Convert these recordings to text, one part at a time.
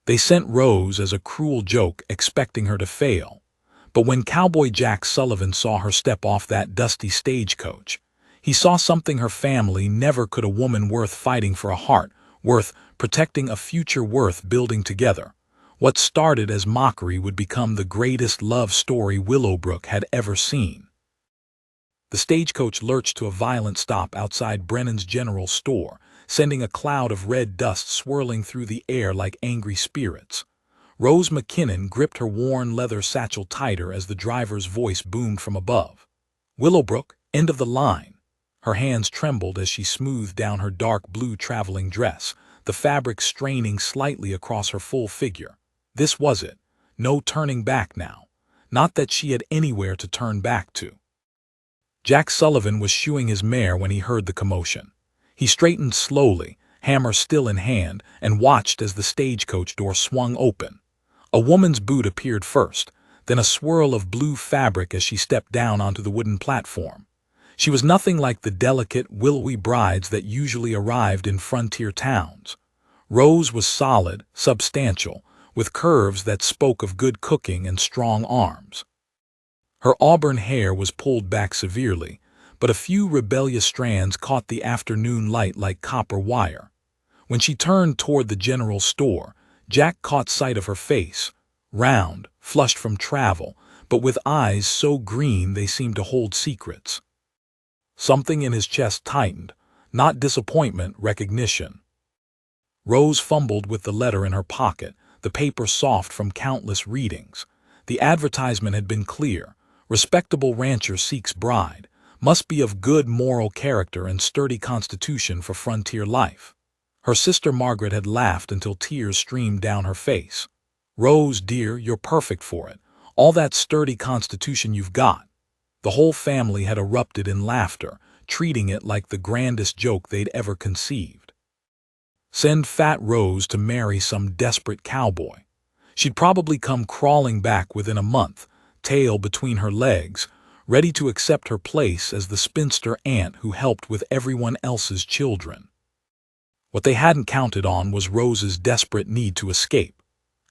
They sent Rose as a cruel joke, expecting her to fail. But when Cowboy Jack Sullivan saw her step off that dusty stagecoach, he saw something her family never could: a woman worth fighting for, a heart worth protecting, a future worth building together. What started as mockery would become the greatest love story Willowbrook had ever seen. The stagecoach lurched to a violent stop outside Brennan's General Store, sending a cloud of red dust swirling through the air like angry spirits. Rose McKinnon gripped her worn leather satchel tighter as the driver's voice boomed from above. "Willowbrook, end of the line." Her hands trembled as she smoothed down her dark blue traveling dress, the fabric straining slightly across her full figure. This was it. No turning back now. Not that she had anywhere to turn back to. Jack Sullivan was shoeing his mare when he heard the commotion. He straightened slowly, hammer still in hand, and watched as the stagecoach door swung open. A woman's boot appeared first, then a swirl of blue fabric as she stepped down onto the wooden platform. She was nothing like the delicate, willowy brides that usually arrived in frontier towns. Rose was solid, substantial, with curves that spoke of good cooking and strong arms. Her auburn hair was pulled back severely, but a few rebellious strands caught the afternoon light like copper wire. When she turned toward the general store, Jack caught sight of her face, round, flushed from travel, but with eyes so green they seemed to hold secrets. Something in his chest tightened, not disappointment, recognition. Rose fumbled with the letter in her pocket, the paper soft from countless readings. The advertisement had been clear: respectable rancher seeks bride, must be of good moral character and sturdy constitution for frontier life. Her sister Margaret had laughed until tears streamed down her face. "Rose, dear, you're perfect for it. All that sturdy constitution you've got." The whole family had erupted in laughter, treating it like the grandest joke they'd ever conceived. Send fat Rose to marry some desperate cowboy. She'd probably come crawling back within a month, tail between her legs, ready to accept her place as the spinster aunt who helped with everyone else's children. What they hadn't counted on was Rose's desperate need to escape.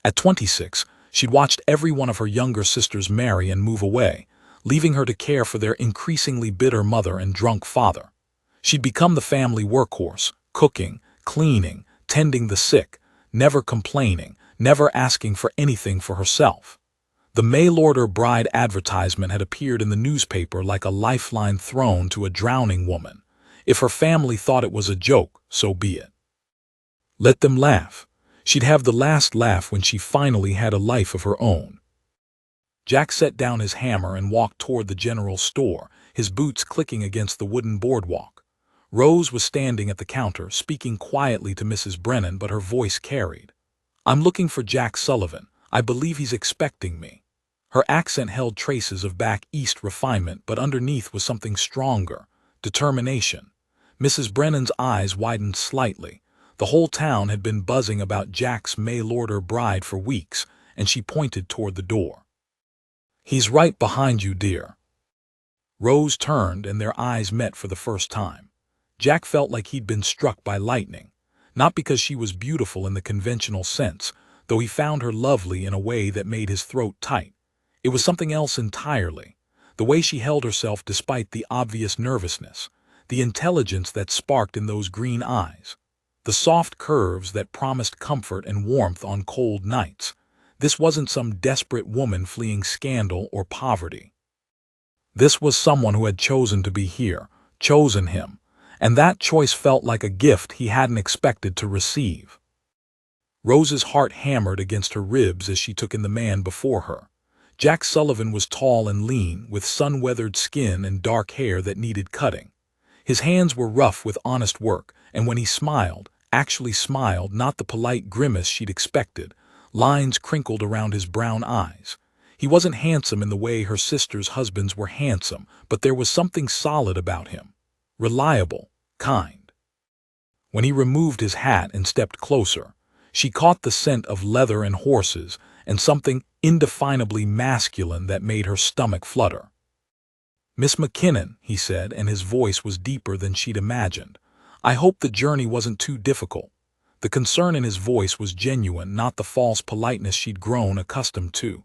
At 26, she'd watched every one of her younger sisters marry and move away, leaving her to care for their increasingly bitter mother and drunk father. She'd become the family workhorse, cooking, cleaning, tending the sick, never complaining, never asking for anything for herself. The mail-order bride advertisement had appeared in the newspaper like a lifeline thrown to a drowning woman. If her family thought it was a joke, so be it. Let them laugh. She'd have the last laugh when she finally had a life of her own. Jack set down his hammer and walked toward the general store, his boots clicking against the wooden boardwalk. Rose was standing at the counter, speaking quietly to Mrs. Brennan, but her voice carried. "I'm looking for Jack Sullivan. I believe he's expecting me." Her accent held traces of back east refinement, but underneath was something stronger: determination. Mrs. Brennan's eyes widened slightly. The whole town had been buzzing about Jack's mail-order bride for weeks, and she pointed toward the door. "He's right behind you, dear." Rose turned, and their eyes met for the first time. Jack felt like he'd been struck by lightning, not because she was beautiful in the conventional sense, though he found her lovely in a way that made his throat tight. It was something else entirely: the way she held herself despite the obvious nervousness, the intelligence that sparked in those green eyes, the soft curves that promised comfort and warmth on cold nights. This wasn't some desperate woman fleeing scandal or poverty. This was someone who had chosen to be here, chosen him, and that choice felt like a gift he hadn't expected to receive. Rose's heart hammered against her ribs as she took in the man before her. Jack Sullivan was tall and lean, with sun-weathered skin and dark hair that needed cutting. His hands were rough with honest work, and when he smiled, actually smiled, not the polite grimace she'd expected, lines crinkled around his brown eyes. He wasn't handsome in the way her sisters' husbands were handsome, but there was something solid about him. Reliable, kind. When he removed his hat and stepped closer, she caught the scent of leather and horses, and something indefinably masculine that made her stomach flutter. "Miss McKinnon," he said, and his voice was deeper than she'd imagined. "I hope the journey wasn't too difficult." The concern in his voice was genuine, not the false politeness she'd grown accustomed to.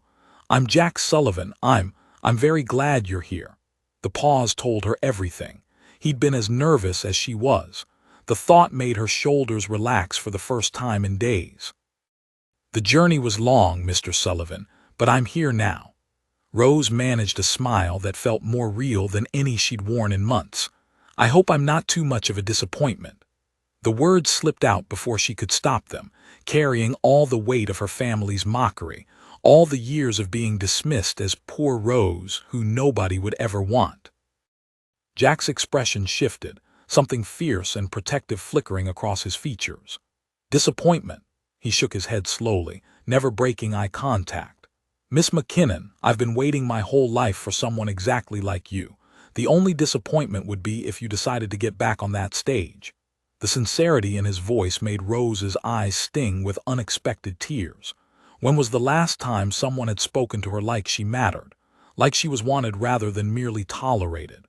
"I'm Jack Sullivan. I'm very glad you're here." The pause told her everything. He'd been as nervous as she was. The thought made her shoulders relax for the first time in days. "The journey was long, Mr. Sullivan, but I'm here now." Rose managed a smile that felt more real than any she'd worn in months. "I hope I'm not too much of a disappointment." The words slipped out before she could stop them, carrying all the weight of her family's mockery, all the years of being dismissed as poor Rose who nobody would ever want. Jack's expression shifted, something fierce and protective flickering across his features. "Disappointment." He shook his head slowly, never breaking eye contact. "Miss McKinnon, I've been waiting my whole life for someone exactly like you. The only disappointment would be if you decided to get back on that stage." The sincerity in his voice made Rose's eyes sting with unexpected tears. When was the last time someone had spoken to her like she mattered, like she was wanted rather than merely tolerated?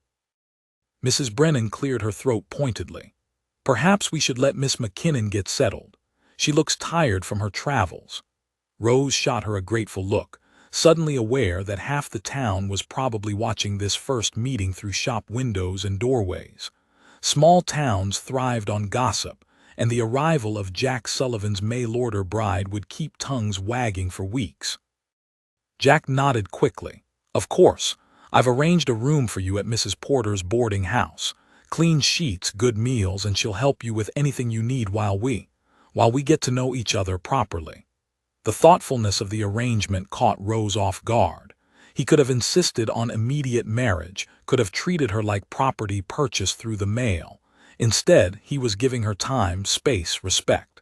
Mrs. Brennan cleared her throat pointedly. "Perhaps we should let Miss McKinnon get settled. She looks tired from her travels." Rose shot her a grateful look, suddenly aware that half the town was probably watching this first meeting through shop windows and doorways. Small towns thrived on gossip, and the arrival of Jack Sullivan's mail-order bride would keep tongues wagging for weeks. Jack nodded quickly. "Of course. I've arranged a room for you at Mrs. Porter's boarding house. Clean sheets, good meals, and she'll help you with anything you need while we get to know each other properly." The thoughtfulness of the arrangement caught Rose off guard. He could have insisted on immediate marriage, could have treated her like property purchased through the mail. Instead, he was giving her time, space, respect.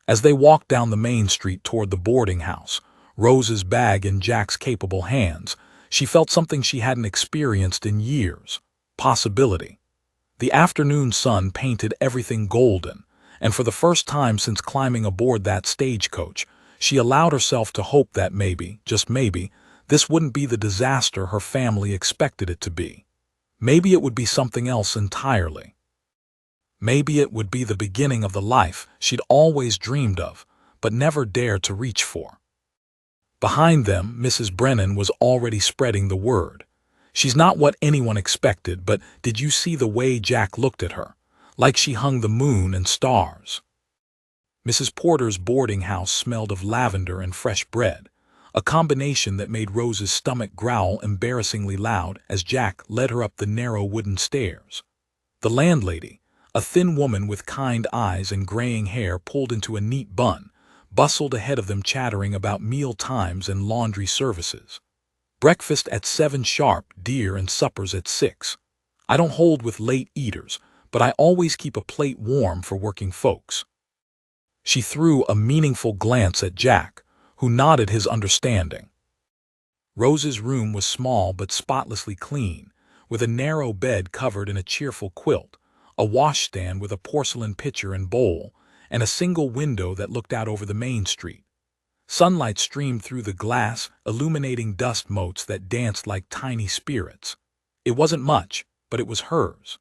As they walked down the main street toward the boarding house, Rose's bag in Jack's capable hands, she felt something she hadn't experienced in years: possibility. The afternoon sun painted everything golden, and for the first time since climbing aboard that stagecoach, she allowed herself to hope that maybe, just maybe, this wouldn't be the disaster her family expected it to be. Maybe it would be something else entirely. Maybe it would be the beginning of the life she'd always dreamed of, but never dared to reach for. Behind them, Mrs. Brennan was already spreading the word. "She's not what anyone expected, but did you see the way Jack looked at her? Like she hung the moon and stars." Mrs. Porter's boarding house smelled of lavender and fresh bread, a combination that made Rose's stomach growl embarrassingly loud as Jack led her up the narrow wooden stairs. The landlady, a thin woman with kind eyes and graying hair pulled into a neat bun, bustled ahead of them chattering about meal times and laundry services. "Breakfast at 7 sharp, dear, and suppers at 6. I don't hold with late eaters, but I always keep a plate warm for working folks." She threw a meaningful glance at Jack, who nodded his understanding. Rose's room was small but spotlessly clean, with a narrow bed covered in a cheerful quilt, a washstand with a porcelain pitcher and bowl, and a single window that looked out over the main street. Sunlight streamed through the glass, illuminating dust motes that danced like tiny spirits. It wasn't much, but it was hers.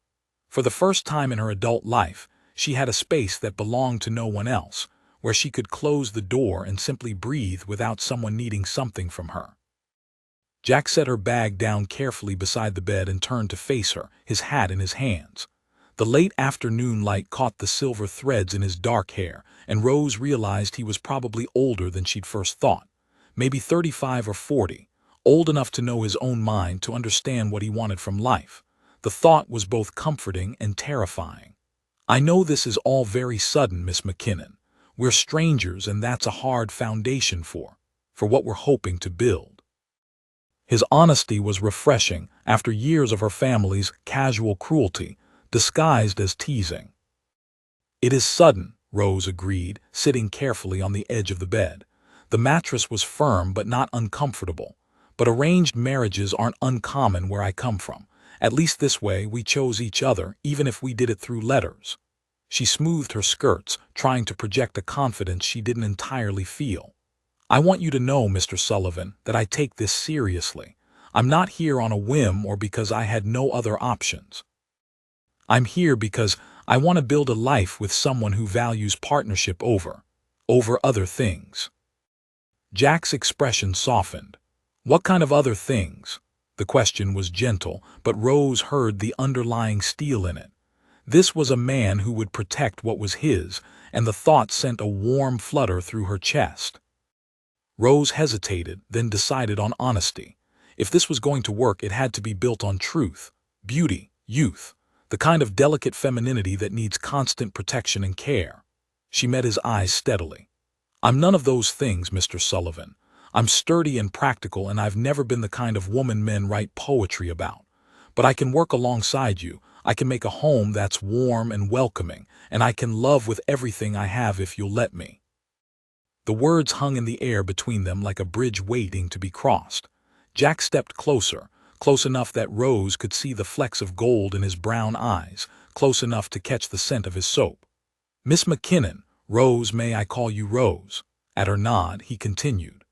For the first time in her adult life, she had a space that belonged to no one else, where she could close the door and simply breathe without someone needing something from her. Jack set her bag down carefully beside the bed and turned to face her, his hat in his hands. The late afternoon light caught the silver threads in his dark hair, and Rose realized he was probably older than she'd first thought. Maybe 35 or 40, old enough to know his own mind, to understand what he wanted from life. The thought was both comforting and terrifying. "I know this is all very sudden, Miss McKinnon. We're strangers, and that's a hard foundation for what we're hoping to build." His honesty was refreshing after years of her family's casual cruelty, disguised as teasing. "It is sudden," Rose agreed, sitting carefully on the edge of the bed. The mattress was firm but not uncomfortable. "But arranged marriages aren't uncommon where I come from. At least this way we chose each other, even if we did it through letters." She smoothed her skirts, trying to project a confidence she didn't entirely feel. "I want you to know, Mr. Sullivan, that I take this seriously. I'm not here on a whim or because I had no other options. I'm here because I want to build a life with someone who values partnership over other things." Jack's expression softened. What kind of other things? The question was gentle, but Rose heard the underlying steel in it. This was a man who would protect what was his, and the thought sent a warm flutter through her chest. Rose hesitated, then decided on honesty. If this was going to work, it had to be built on truth, beauty, youth, the kind of delicate femininity that needs constant protection and care. She met his eyes steadily. "I'm none of those things, Mr. Sullivan. I'm sturdy and practical, and I've never been the kind of woman men write poetry about. But I can work alongside you. I can make a home that's warm and welcoming, and I can love with everything I have if you'll let me." The words hung in the air between them like a bridge waiting to be crossed. Jack stepped closer, close enough that Rose could see the flecks of gold in his brown eyes, close enough to catch the scent of his soap. "Miss McKinnon, Rose, may I call you Rose?" At her nod, he continued.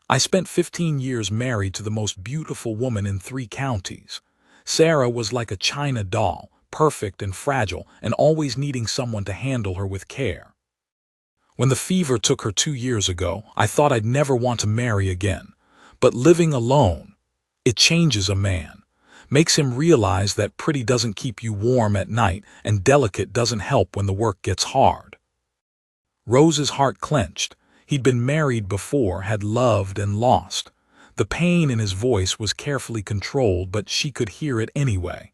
"I spent 15 years married to the most beautiful woman in 3 counties. Sarah was like a china doll, perfect and fragile, and always needing someone to handle her with care. When the fever took her 2 years ago, I thought I'd never want to marry again. But living alone, it changes a man. Makes him realize that pretty doesn't keep you warm at night, and delicate doesn't help when the work gets hard." Rose's heart clenched. He'd been married before, had loved and lost. The pain in his voice was carefully controlled, but she could hear it anyway.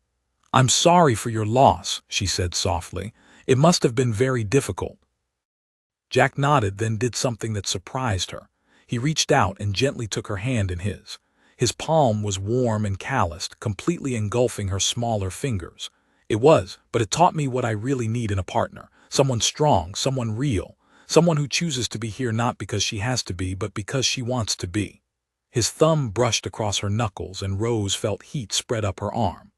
"I'm sorry for your loss," she said softly. "It must have been very difficult." Jack nodded, then did something that surprised her. He reached out and gently took her hand in his. His palm was warm and calloused, completely engulfing her smaller fingers. But it taught me what I really need in a partner. Someone strong, someone real, someone who chooses to be here not because she has to be, but because she wants to be." His thumb brushed across her knuckles, and Rose felt heat spread up her arm.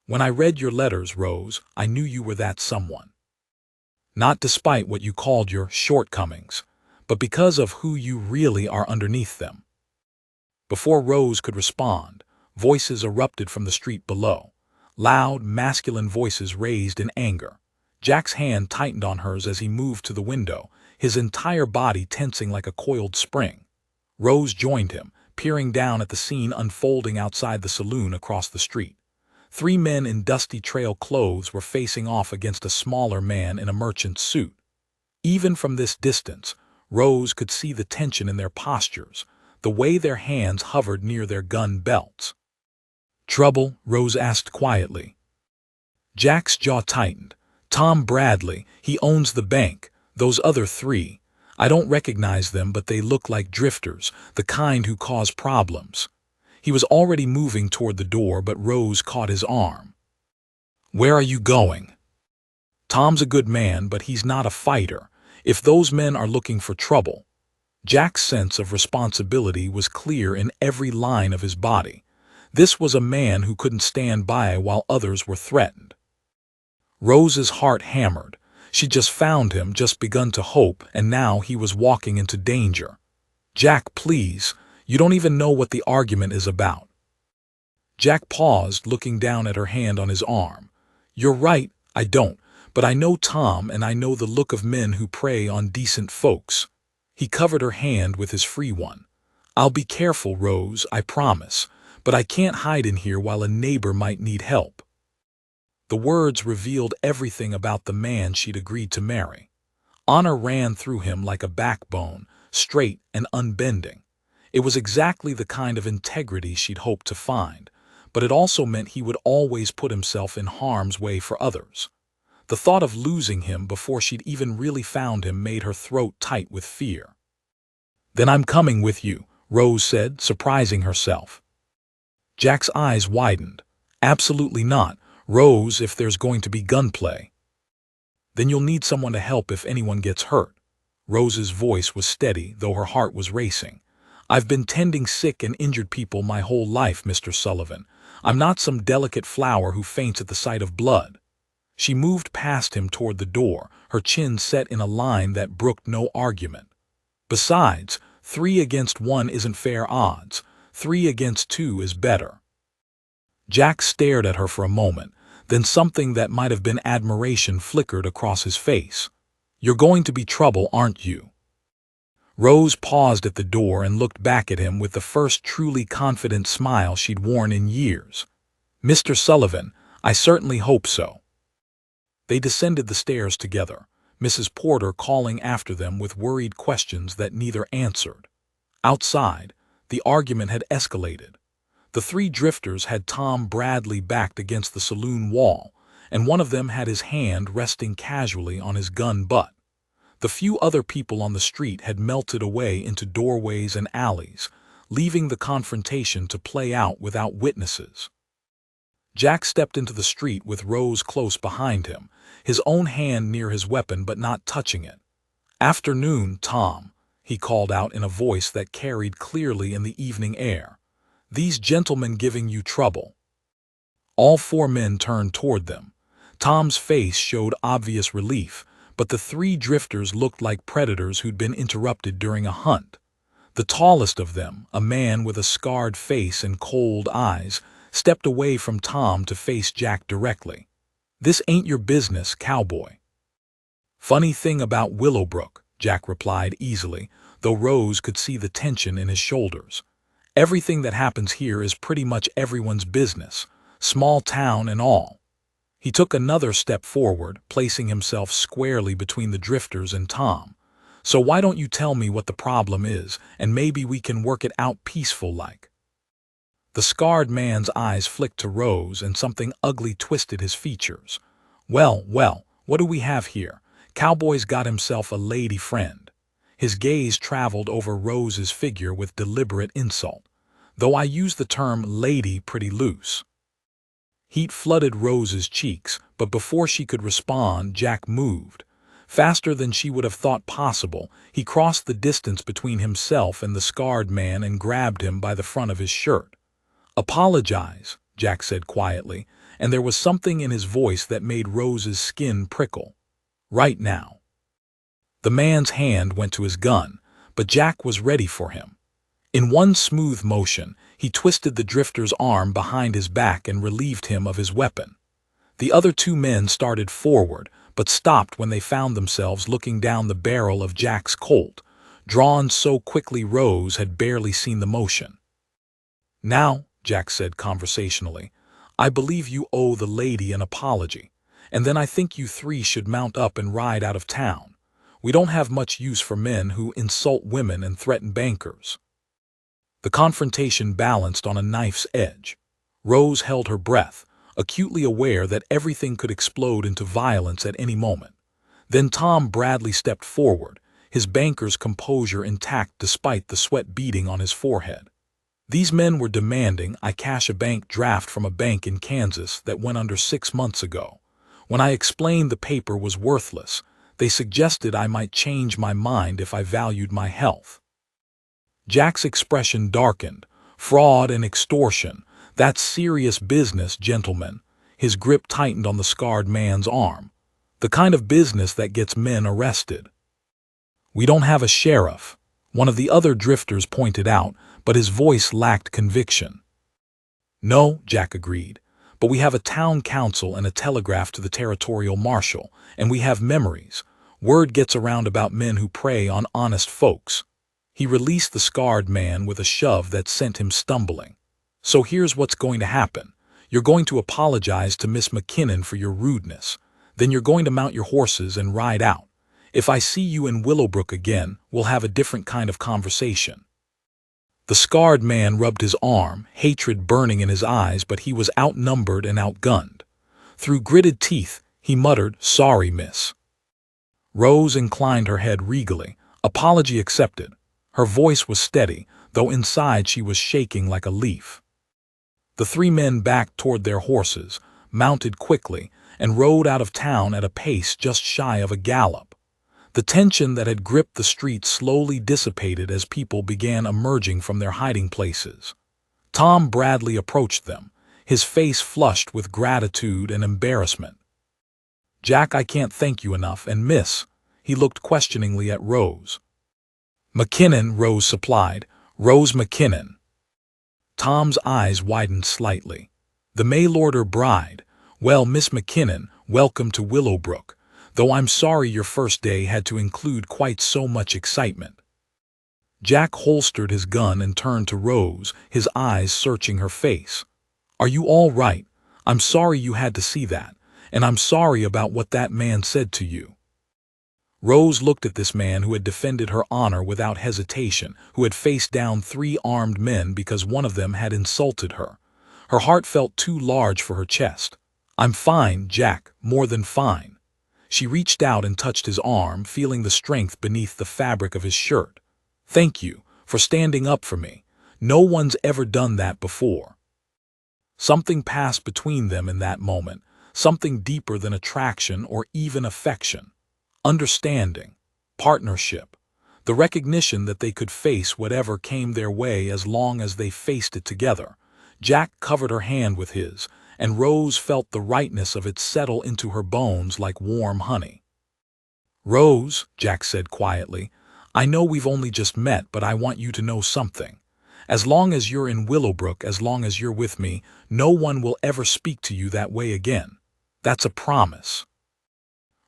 "When I read your letters, Rose, I knew you were that someone. Not despite what you called your shortcomings, but because of who you really are underneath them." Before Rose could respond, voices erupted from the street below. Loud, masculine voices raised in anger. Jack's hand tightened on hers as he moved to the window, his entire body tensing like a coiled spring. Rose joined him, peering down at the scene unfolding outside the saloon across the street. 3 men in dusty trail clothes were facing off against a smaller man in a merchant's suit. Even from this distance, Rose could see the tension in their postures, the way their hands hovered near their gun belts. "Trouble?" Rose asked quietly. Jack's jaw tightened. "Tom Bradley, he owns the bank. Those other 3, I don't recognize them, but they look like drifters, the kind who cause problems." He was already moving toward the door, but Rose caught his arm. "Where are you going?" "Tom's a good man, but he's not a fighter. If those men are looking for trouble—" Jack's sense of responsibility was clear in every line of his body. This was a man who couldn't stand by while others were threatened. Rose's heart hammered. She'd just found him, just begun to hope, and now he was walking into danger. "Jack, please. You don't even know what the argument is about." Jack paused, looking down at her hand on his arm. "You're right, I don't. But I know Tom, and I know the look of men who prey on decent folks." He covered her hand with his free one. "I'll be careful, Rose, I promise. But I can't hide in here while a neighbor might need help." The words revealed everything about the man she'd agreed to marry. Honor ran through him like a backbone, straight and unbending. It was exactly the kind of integrity she'd hoped to find, but it also meant he would always put himself in harm's way for others. The thought of losing him before she'd even really found him made her throat tight with fear. "Then I'm coming with you," Rose said, surprising herself. Jack's eyes widened. "Absolutely not, Rose, if there's going to be gunplay." "Then you'll need someone to help if anyone gets hurt." Rose's voice was steady, though her heart was racing. "I've been tending sick and injured people my whole life, Mr. Sullivan. I'm not some delicate flower who faints at the sight of blood." She moved past him toward the door, her chin set in a line that brooked no argument. "Besides, 3 against 1 isn't fair odds. 3 against 2 is better." Jack stared at her for a moment, Then something that might have been admiration flickered across his face. "You're going to be trouble, aren't you?" Rose paused at the door and looked back at him with the first truly confident smile she'd worn in years. "Mr. Sullivan, I certainly hope so." They descended the stairs together, Mrs. Porter calling after them with worried questions that neither answered. Outside, the argument had escalated. The three drifters had Tom Bradley backed against the saloon wall, and one of them had his hand resting casually on his gun butt. The few other people on the street had melted away into doorways and alleys, leaving the confrontation to play out without witnesses. Jack stepped into the street with Rose close behind him, his own hand near his weapon but not touching it. "Afternoon, Tom," he called out in a voice that carried clearly in the evening air. "These gentlemen giving you trouble?" All four men turned toward them. Tom's face showed obvious relief, but the three drifters looked like predators who'd been interrupted during a hunt. The tallest of them, a man with a scarred face and cold eyes, stepped away from Tom to face Jack directly. "This ain't your business, Cowboy." "Funny thing about Willowbrook," Jack replied easily, though Rose could see the tension in his shoulders. "Everything that happens here is pretty much everyone's business, small town and all." He took another step forward, placing himself squarely between the drifters and Tom. "So why don't you tell me what the problem is, and maybe we can work it out peaceful-like?" The scarred man's eyes flicked to Rose, and something ugly twisted his features. Well, what do we have here? Cowboy's got himself a lady friend." His gaze traveled over Rose's figure with deliberate insult, though I use the term lady pretty loose. Heat flooded Rose's cheeks, but before she could respond, Jack moved. Faster than she would have thought possible, he crossed the distance between himself and the scarred man and grabbed him by the front of his shirt. "Apologize," Jack said quietly, and there was something in his voice that made Rose's skin prickle. "Right now." The man's hand went to his gun, but Jack was ready for him. In one smooth motion, he twisted the drifter's arm behind his back and relieved him of his weapon. The other two men started forward, but stopped when they found themselves looking down the barrel of Jack's Colt, drawn so quickly Rose had barely seen the motion. "Now," Jack said conversationally, "I believe you owe the lady an apology, and then I think you three should mount up and ride out of town. We don't have much use for men who insult women and threaten bankers." The confrontation balanced on a knife's edge. Rose held her breath, acutely aware that everything could explode into violence at any moment. Then Tom Bradley stepped forward, his banker's composure intact despite the sweat beading on his forehead. "These men were demanding I cash a bank draft from a bank in Kansas that went under 6 months ago. When I explained the paper was worthless, they suggested I might change my mind if I valued my health." Jack's expression darkened. "Fraud and extortion. That's serious business, gentlemen." His grip tightened on the scarred man's arm. "The kind of business that gets men arrested." "We don't have a sheriff," one of the other drifters pointed out, but his voice lacked conviction. "No," Jack agreed, "but we have a town council and a telegraph to the territorial marshal, and we have memories. Word gets around about men who prey on honest folks." He released the scarred man with a shove that sent him stumbling. "So here's what's going to happen. You're going to apologize to Miss McKinnon for your rudeness. Then you're going to mount your horses and ride out. If I see you in Willowbrook again, we'll have a different kind of conversation." The scarred man rubbed his arm, hatred burning in his eyes, but he was outnumbered and outgunned. Through gritted teeth, he muttered, "Sorry, miss." Rose inclined her head regally. Apology accepted. Her voice was steady, though inside she was shaking like a leaf. The three men backed toward their horses, mounted quickly, and rode out of town at a pace just shy of a gallop. The tension that had gripped the street slowly dissipated as people began emerging from their hiding places. Tom Bradley approached them, his face flushed with gratitude and embarrassment. "Jack, I can't thank you enough, and miss," he looked questioningly at Rose. "McKinnon," Rose supplied. "Rose McKinnon." Tom's eyes widened slightly. "The mail-order bride. Well, Miss McKinnon, welcome to Willowbrook, though I'm sorry your first day had to include quite so much excitement. Jack holstered his gun and turned to Rose, his eyes searching her face. Are you all right? I'm sorry you had to see that, and I'm sorry about what that man said to you. Rose looked at this man who had defended her honor without hesitation, who had faced down 3 armed men because one of them had insulted her. Her heart felt too large for her chest. I'm fine, Jack, more than fine. She reached out and touched his arm, feeling the strength beneath the fabric of his shirt. Thank you for standing up for me. No one's ever done that before. Something passed between them in that moment, something deeper than attraction or even affection. Understanding, partnership, the recognition that they could face whatever came their way as long as they faced it together. Jack covered her hand with his, and Rose felt the rightness of it settle into her bones like warm honey. Rose, Jack said quietly, I know we've only just met, but I want you to know something. As long as you're in Willowbrook, as long as you're with me, no one will ever speak to you that way again. That's a promise.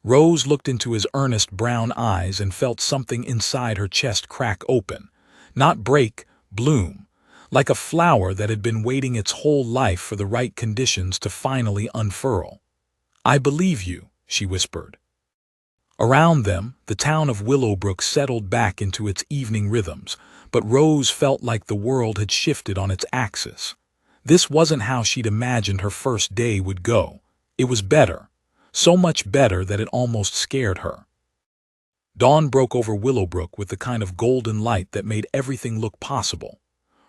Rose looked into his earnest brown eyes and felt something inside her chest crack open. Not break, bloom. Like a flower that had been waiting its whole life for the right conditions to finally unfurl. I believe you, she whispered. Around them, the town of Willowbrook settled back into its evening rhythms, but Rose felt like the world had shifted on its axis. This wasn't how she'd imagined her first day would go. It was better. So much better that it almost scared her. Dawn broke over Willowbrook with the kind of golden light that made everything look possible.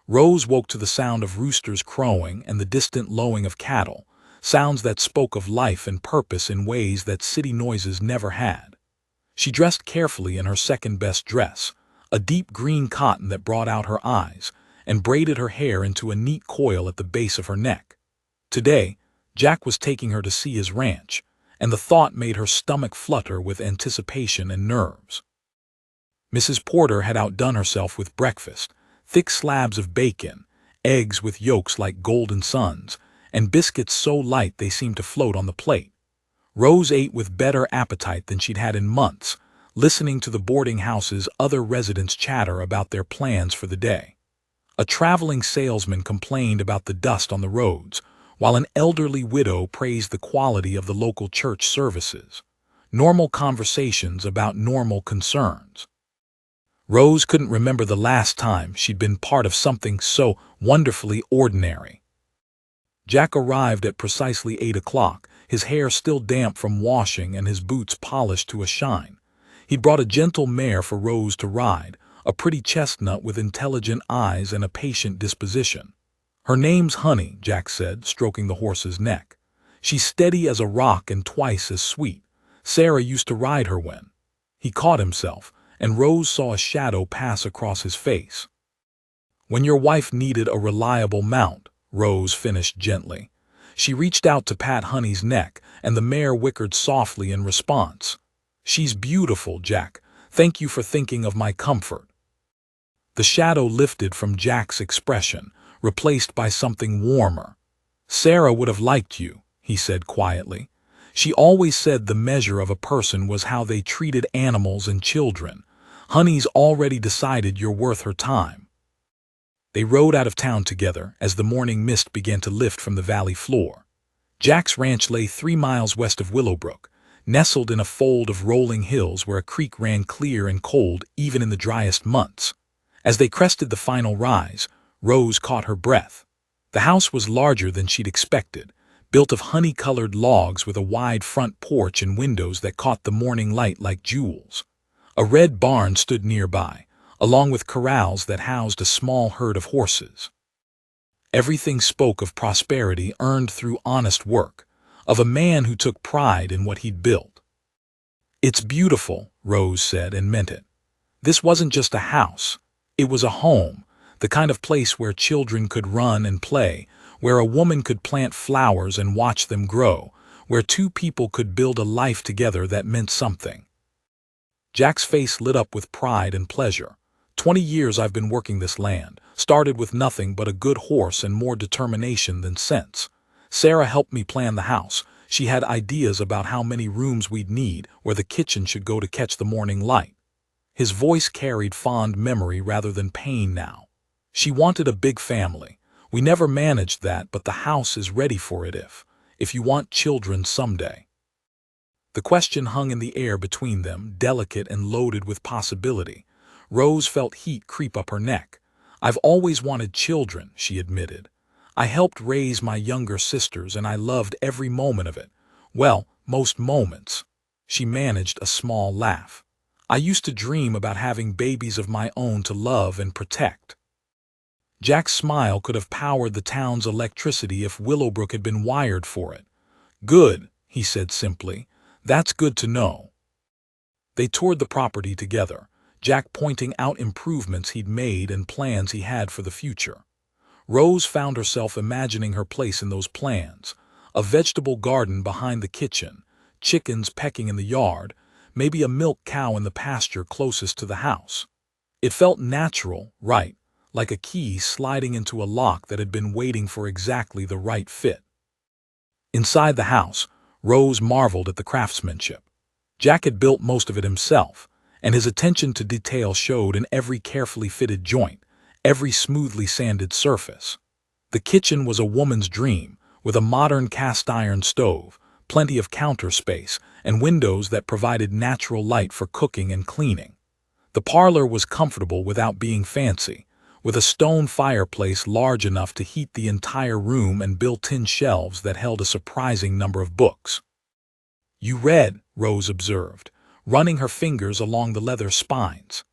Rose woke to the sound of roosters crowing and the distant lowing of cattle, sounds that spoke of life and purpose in ways that city noises never had. She dressed carefully in her second-best dress, a deep green cotton that brought out her eyes, and braided her hair into a neat coil at the base of her neck. Today, Jack was taking her to see his ranch, and the thought made her stomach flutter with anticipation and nerves. Mrs. Porter had outdone herself with breakfast, thick slabs of bacon, eggs with yolks like golden suns, and biscuits so light they seemed to float on the plate. Rose ate with better appetite than she'd had in months, listening to the boarding house's other residents chatter about their plans for the day. A traveling salesman complained about the dust on the roads, while an elderly widow praised the quality of the local church services. Normal conversations about normal concerns. Rose couldn't remember the last time she'd been part of something so wonderfully ordinary. Jack arrived at precisely 8 o'clock, his hair still damp from washing and his boots polished to a shine. He'd brought a gentle mare for Rose to ride, a pretty chestnut with intelligent eyes and a patient disposition. Her name's Honey, Jack said, stroking the horse's neck. She's steady as a rock and twice as sweet. Sarah used to ride her when. He caught himself, and Rose saw a shadow pass across his face. When your wife needed a reliable mount, Rose finished gently. She reached out to pat Honey's neck, and the mare whickered softly in response. She's beautiful, Jack. Thank you for thinking of my comfort. The shadow lifted from Jack's expression, replaced by something warmer. Sarah would have liked you, he said quietly. She always said the measure of a person was how they treated animals and children. Honey's already decided you're worth her time. They rode out of town together as the morning mist began to lift from the valley floor. Jack's ranch lay 3 miles west of Willowbrook, nestled in a fold of rolling hills where a creek ran clear and cold even in the driest months. As they crested the final rise, Rose caught her breath. The house was larger than she'd expected, built of honey-colored logs with a wide front porch and windows that caught the morning light like jewels. A red barn stood nearby, along with corrals that housed a small herd of horses. Everything spoke of prosperity earned through honest work, of a man who took pride in what he'd built. It's beautiful, Rose said, and meant it. This wasn't just a house. It was a home, the kind of place where children could run and play, where a woman could plant flowers and watch them grow, where 2 people could build a life together that meant something. Jack's face lit up with pride and pleasure. 20 years I've been working this land, started with nothing but a good horse and more determination than sense. Sarah helped me plan the house. She had ideas about how many rooms we'd need, where the kitchen should go to catch the morning light. His voice carried fond memory rather than pain now. She wanted a big family. We never managed that, but the house is ready for it if you want children someday. The question hung in the air between them, delicate and loaded with possibility. Rose felt heat creep up her neck. I've always wanted children, she admitted. I helped raise my younger sisters and I loved every moment of it. Well, most moments. She managed a small laugh. I used to dream about having babies of my own to love and protect. Jack's smile could have powered the town's electricity if Willowbrook had been wired for it. Good, he said simply. That's good to know. They toured the property together, Jack pointing out improvements he'd made and plans he had for the future. Rose found herself imagining her place in those plans. A vegetable garden behind the kitchen, chickens pecking in the yard, maybe a milk cow in the pasture closest to the house. It felt natural, right, like a key sliding into a lock that had been waiting for exactly the right fit. Inside the house, Rose marveled at the craftsmanship. Jack had built most of it himself, and his attention to detail showed in every carefully fitted joint, every smoothly sanded surface. The kitchen was a woman's dream, with a modern cast-iron stove, plenty of counter space, and windows that provided natural light for cooking and cleaning. The parlor was comfortable without being fancy, with a stone fireplace large enough to heat the entire room and built-in shelves that held a surprising number of books. You read, Rose observed, running her fingers along the leather spines.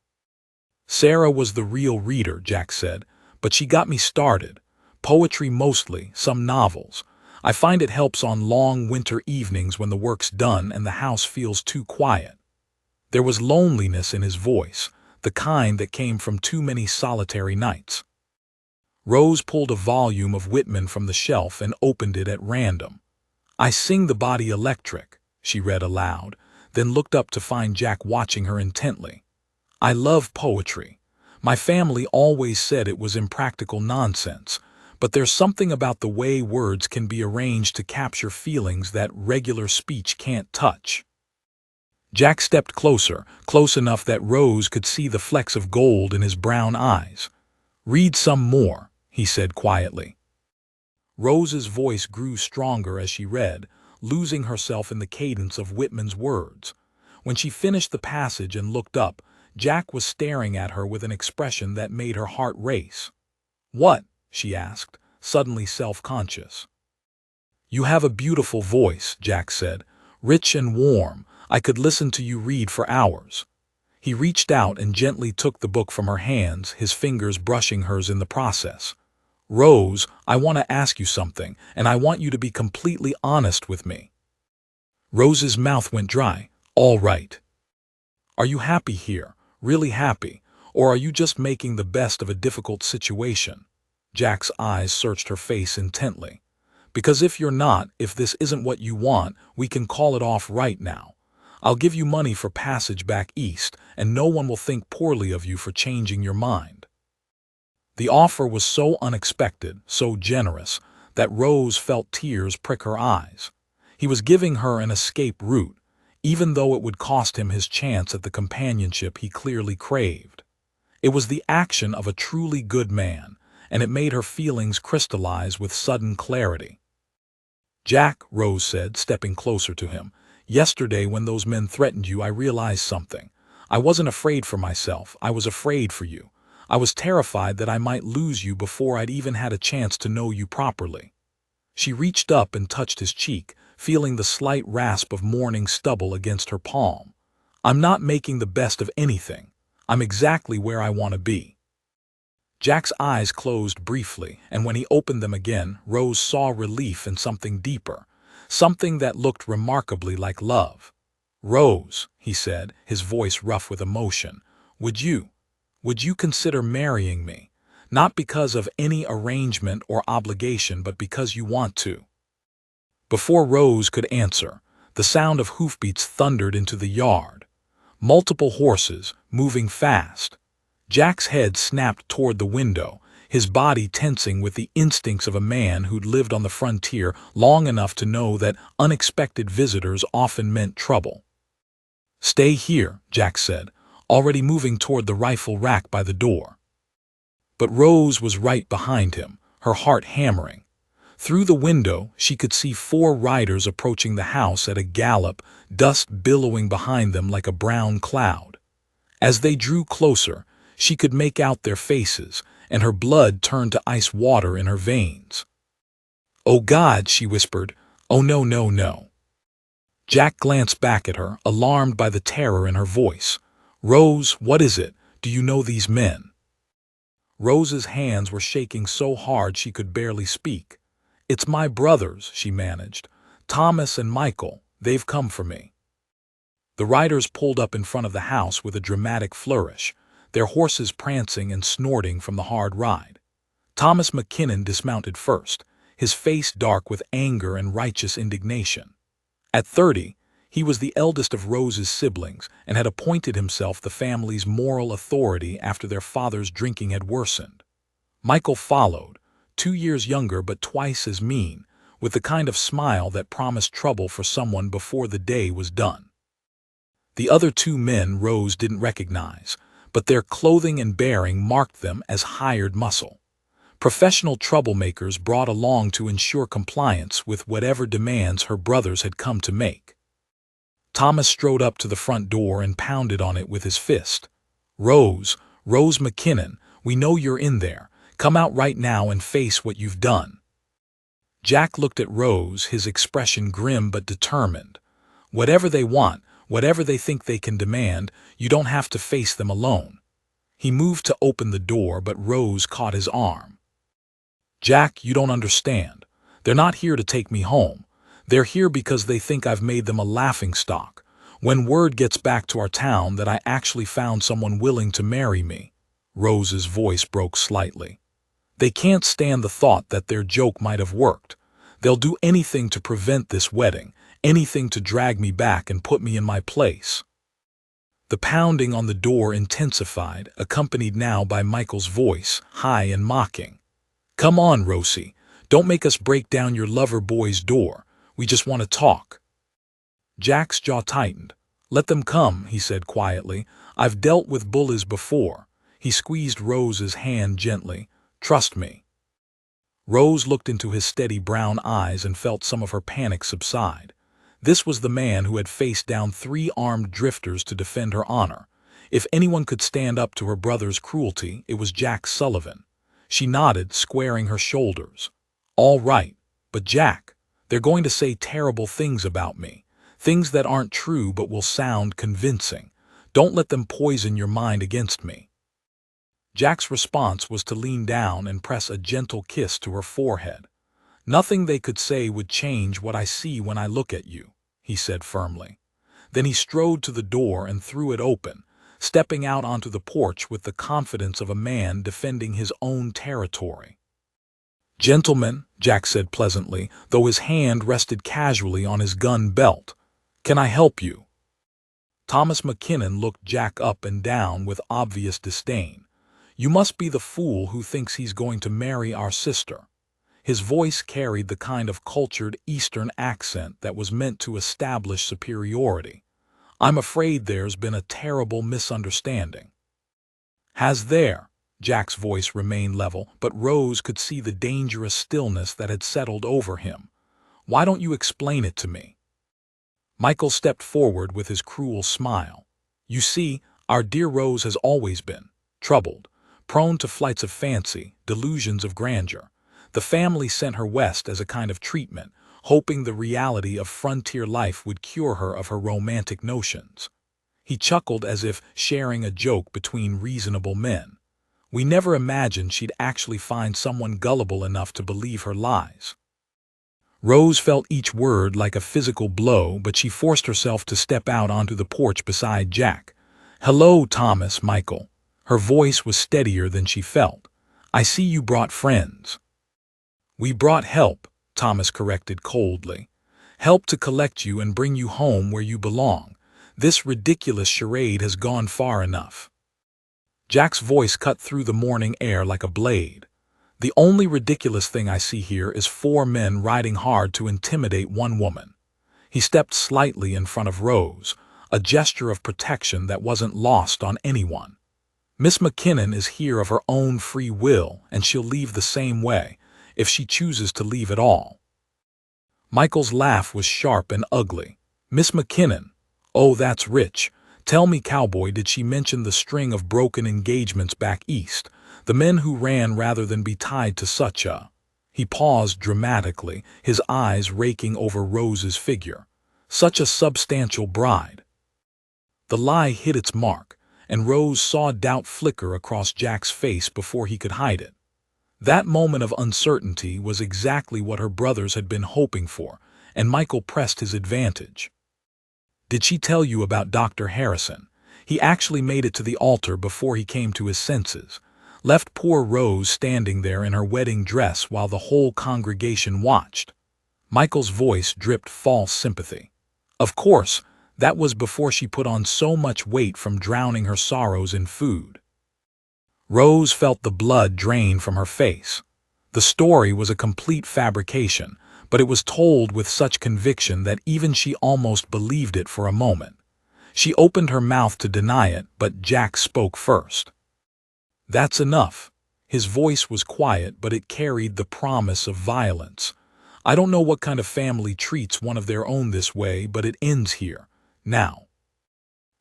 Sarah was the real reader, Jack said, but she got me started. Poetry mostly, some novels. I find it helps on long winter evenings when the work's done and the house feels too quiet. There was loneliness in his voice, the kind that came from too many solitary nights. Rose pulled a volume of Whitman from the shelf and opened it at random. I sing the body electric, she read aloud, then looked up to find Jack watching her intently. I love poetry. My family always said it was impractical nonsense, but there's something about the way words can be arranged to capture feelings that regular speech can't touch. Jack stepped closer, close enough that Rose could see the flecks of gold in his brown eyes. Read some more, he said quietly. Rose's voice grew stronger as she read, losing herself in the cadence of Whitman's words. When she finished the passage and looked up, Jack was staring at her with an expression that made her heart race. What? She asked, suddenly self-conscious. You have a beautiful voice, Jack said, rich and warm. I could listen to you read for hours. He reached out and gently took the book from her hands, his fingers brushing hers in the process. Rose, I want to ask you something, and I want you to be completely honest with me. Rose's mouth went dry. All right. Are you happy here, really happy, or are you just making the best of a difficult situation? Jack's eyes searched her face intently. Because if you're not, if this isn't what you want, we can call it off right now. I'll give you money for passage back east, and no one will think poorly of you for changing your mind. The offer was so unexpected, so generous, that Rose felt tears prick her eyes. He was giving her an escape route, even though it would cost him his chance at the companionship he clearly craved. It was the action of a truly good man, and it made her feelings crystallize with sudden clarity. Jack, Rose said, stepping closer to him, yesterday when those men threatened you, I realized something. I wasn't afraid for myself, I was afraid for you. I was terrified that I might lose you before I'd even had a chance to know you properly. She reached up and touched his cheek, feeling the slight rasp of morning stubble against her palm. I'm not making the best of anything. I'm exactly where I want to be. Jack's eyes closed briefly, and when he opened them again, Rose saw relief and something deeper, something that looked remarkably like love. Rose, he said, his voice rough with emotion, would you consider marrying me? Not because of any arrangement or obligation, but because you want to. Before Rose could answer, the sound of hoofbeats thundered into the yard. Multiple horses, moving fast. Jack's head snapped toward the window, his body tensing with the instincts of a man who'd lived on the frontier long enough to know that unexpected visitors often meant trouble. "Stay here," Jack said, already moving toward the rifle rack by the door. But Rose was right behind him, her heart hammering. Through the window, she could see 4 riders approaching the house at a gallop, dust billowing behind them like a brown cloud. As they drew closer, she could make out their faces, and her blood turned to ice water in her veins. "Oh God," she whispered. "Oh no, no, no." Jack glanced back at her, alarmed by the terror in her voice. "Rose, what is it? Do you know these men?" Rose's hands were shaking so hard she could barely speak. "It's my brothers," she managed. "Thomas and Michael. They've come for me." The riders pulled up in front of the house with a dramatic flourish, their horses prancing and snorting from the hard ride. Thomas McKinnon dismounted first, his face dark with anger and righteous indignation. At 30, he was the eldest of Rose's siblings and had appointed himself the family's moral authority after their father's drinking had worsened. Michael followed, 2 years younger but twice as mean, with the kind of smile that promised trouble for someone before the day was done. The other 2 men Rose didn't recognize, but their clothing and bearing marked them as hired muscle. Professional troublemakers brought along to ensure compliance with whatever demands her brothers had come to make. Thomas strode up to the front door and pounded on it with his fist. "Rose, Rose McKinnon, we know you're in there. Come out right now and face what you've done." Jack looked at Rose, his expression grim but determined. "Whatever they want, whatever they think they can demand, you don't have to face them alone." He moved to open the door, but Rose caught his arm. "Jack, you don't understand. They're not here to take me home. They're here because they think I've made them a laughingstock. When word gets back to our town that I actually found someone willing to marry me," Rose's voice broke slightly, "they can't stand the thought that their joke might have worked. They'll do anything to prevent this wedding, anything to drag me back and put me in my place." The pounding on the door intensified, accompanied now by Michael's voice, high and mocking. "Come on, Rosie. Don't make us break down your lover boy's door. We just want to talk." Jack's jaw tightened. "Let them come," he said quietly. "I've dealt with bullies before." He squeezed Rose's hand gently. "Trust me." Rose looked into his steady brown eyes and felt some of her panic subside. This was the man who had faced down 3 armed drifters to defend her honor. If anyone could stand up to her brother's cruelty, it was Jack Sullivan. She nodded, squaring her shoulders. "All right, but Jack, they're going to say terrible things about me. Things that aren't true but will sound convincing. Don't let them poison your mind against me." Jack's response was to lean down and press a gentle kiss to her forehead. "Nothing they could say would change what I see when I look at you," he said firmly. Then he strode to the door and threw it open, stepping out onto the porch with the confidence of a man defending his own territory. "Gentlemen," Jack said pleasantly, though his hand rested casually on his gun belt, "can I help you?" Thomas McKinnon looked Jack up and down with obvious disdain. "You must be the fool who thinks he's going to marry our sister." His voice carried the kind of cultured Eastern accent that was meant to establish superiority. "I'm afraid there's been a terrible misunderstanding." "Has there?" Jack's voice remained level, but Rose could see the dangerous stillness that had settled over him. "Why don't you explain it to me?" Michael stepped forward with his cruel smile. "You see, our dear Rose has always been troubled, prone to flights of fancy, delusions of grandeur. The family sent her west as a kind of treatment, hoping the reality of frontier life would cure her of her romantic notions." He chuckled as if sharing a joke between reasonable men. "We never imagined she'd actually find someone gullible enough to believe her lies." Rose felt each word like a physical blow, but she forced herself to step out onto the porch beside Jack. "Hello, Thomas, Michael." Her voice was steadier than she felt. "I see you brought friends." "We brought help," Thomas corrected coldly. "Help to collect you and bring you home where you belong. This ridiculous charade has gone far enough." Jack's voice cut through the morning air like a blade. The only ridiculous thing I see here is four men riding hard to intimidate one woman. He stepped slightly in front of Rose, a gesture of protection that wasn't lost on anyone. Miss McKinnon is here of her own free will, and she'll leave the same way, if she chooses to leave at all. Michael's laugh was sharp and ugly. Miss McKinnon? Oh, that's rich. Tell me, Cowboy, did she mention the string of broken engagements back east? The men who ran rather than be tied to such a... He paused dramatically, his eyes raking over Rose's figure. Such a substantial bride. The lie hit its mark, and Rose saw doubt flicker across Jack's face before he could hide it. That moment of uncertainty was exactly what her brothers had been hoping for, and Michael pressed his advantage. Did she tell you about Dr. Harrison? He actually made it to the altar before he came to his senses. Left poor Rose standing there in her wedding dress while the whole congregation watched. Michael's voice dripped false sympathy. Of course, that was before she put on so much weight from drowning her sorrows in food. Rose felt the blood drain from her face. The story was a complete fabrication, but it was told with such conviction that even she almost believed it for a moment. She opened her mouth to deny it, but Jack spoke first. That's enough. His voice was quiet, but it carried the promise of violence. I don't know what kind of family treats one of their own this way, but it ends here, now.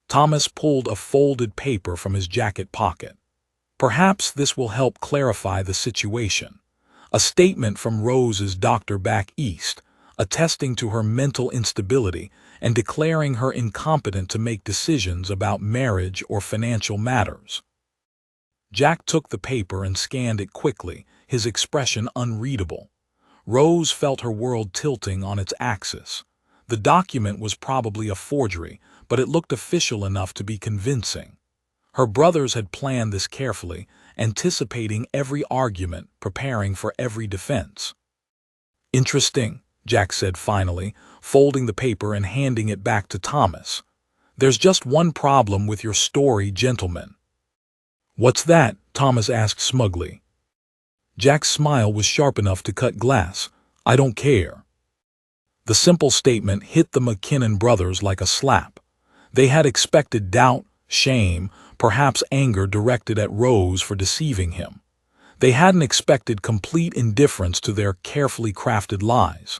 Thomas pulled a folded paper from his jacket pocket. Perhaps this will help clarify the situation. A statement from Rose's doctor back east, attesting to her mental instability and declaring her incompetent to make decisions about marriage or financial matters. Jack took the paper and scanned it quickly, his expression unreadable. Rose felt her world tilting on its axis. The document was probably a forgery, but it looked official enough to be convincing. Her brothers had planned this carefully, anticipating every argument, preparing for every defense. Interesting, Jack said finally, folding the paper and handing it back to Thomas. There's just one problem with your story, gentlemen. What's that? Thomas asked smugly. Jack's smile was sharp enough to cut glass. I don't care. The simple statement hit the McKinnon brothers like a slap. They had expected doubt, shame, perhaps anger directed at Rose for deceiving him. They hadn't expected complete indifference to their carefully crafted lies.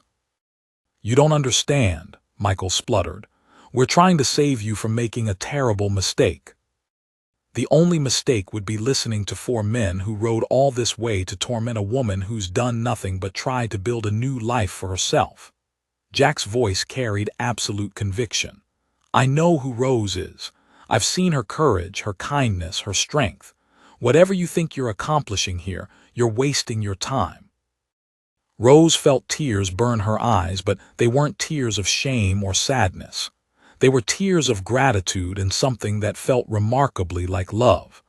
You don't understand, Michael spluttered. We're trying to save you from making a terrible mistake. The only mistake would be listening to four men who rode all this way to torment a woman who's done nothing but try to build a new life for herself. Jack's voice carried absolute conviction. I know who Rose is. I've seen her courage, her kindness, her strength. Whatever you think you're accomplishing here, you're wasting your time. Rose felt tears burn her eyes, but they weren't tears of shame or sadness. They were tears of gratitude and something that felt remarkably like love.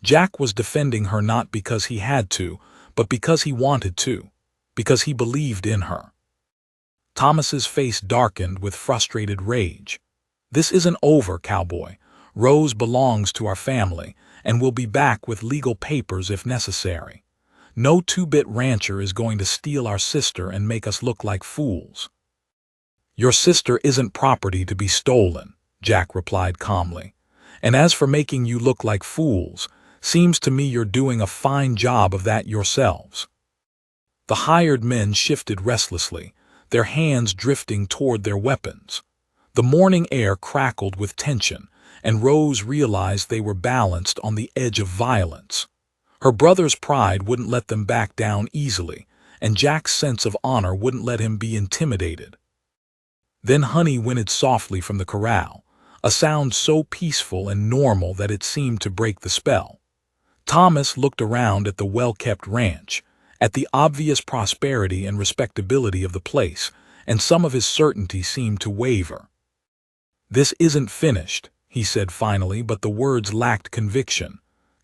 Jack was defending her not because he had to, but because he wanted to, because he believed in her. Thomas's face darkened with frustrated rage. This isn't over, Cowboy. Rose belongs to our family, and we'll be back with legal papers if necessary. No two-bit rancher is going to steal our sister and make us look like fools. Your sister isn't property to be stolen, Jack replied calmly. And as for making you look like fools, seems to me you're doing a fine job of that yourselves. The hired men shifted restlessly, their hands drifting toward their weapons. The morning air crackled with tension, and Rose realized they were balanced on the edge of violence. Her brother's pride wouldn't let them back down easily, and Jack's sense of honor wouldn't let him be intimidated. Then honey whinnied softly from the corral, a sound so peaceful and normal that it seemed to break the spell. Thomas looked around at the well-kept ranch, at the obvious prosperity and respectability of the place, and some of his certainty seemed to waver. This isn't finished, he said finally, but the words lacked conviction.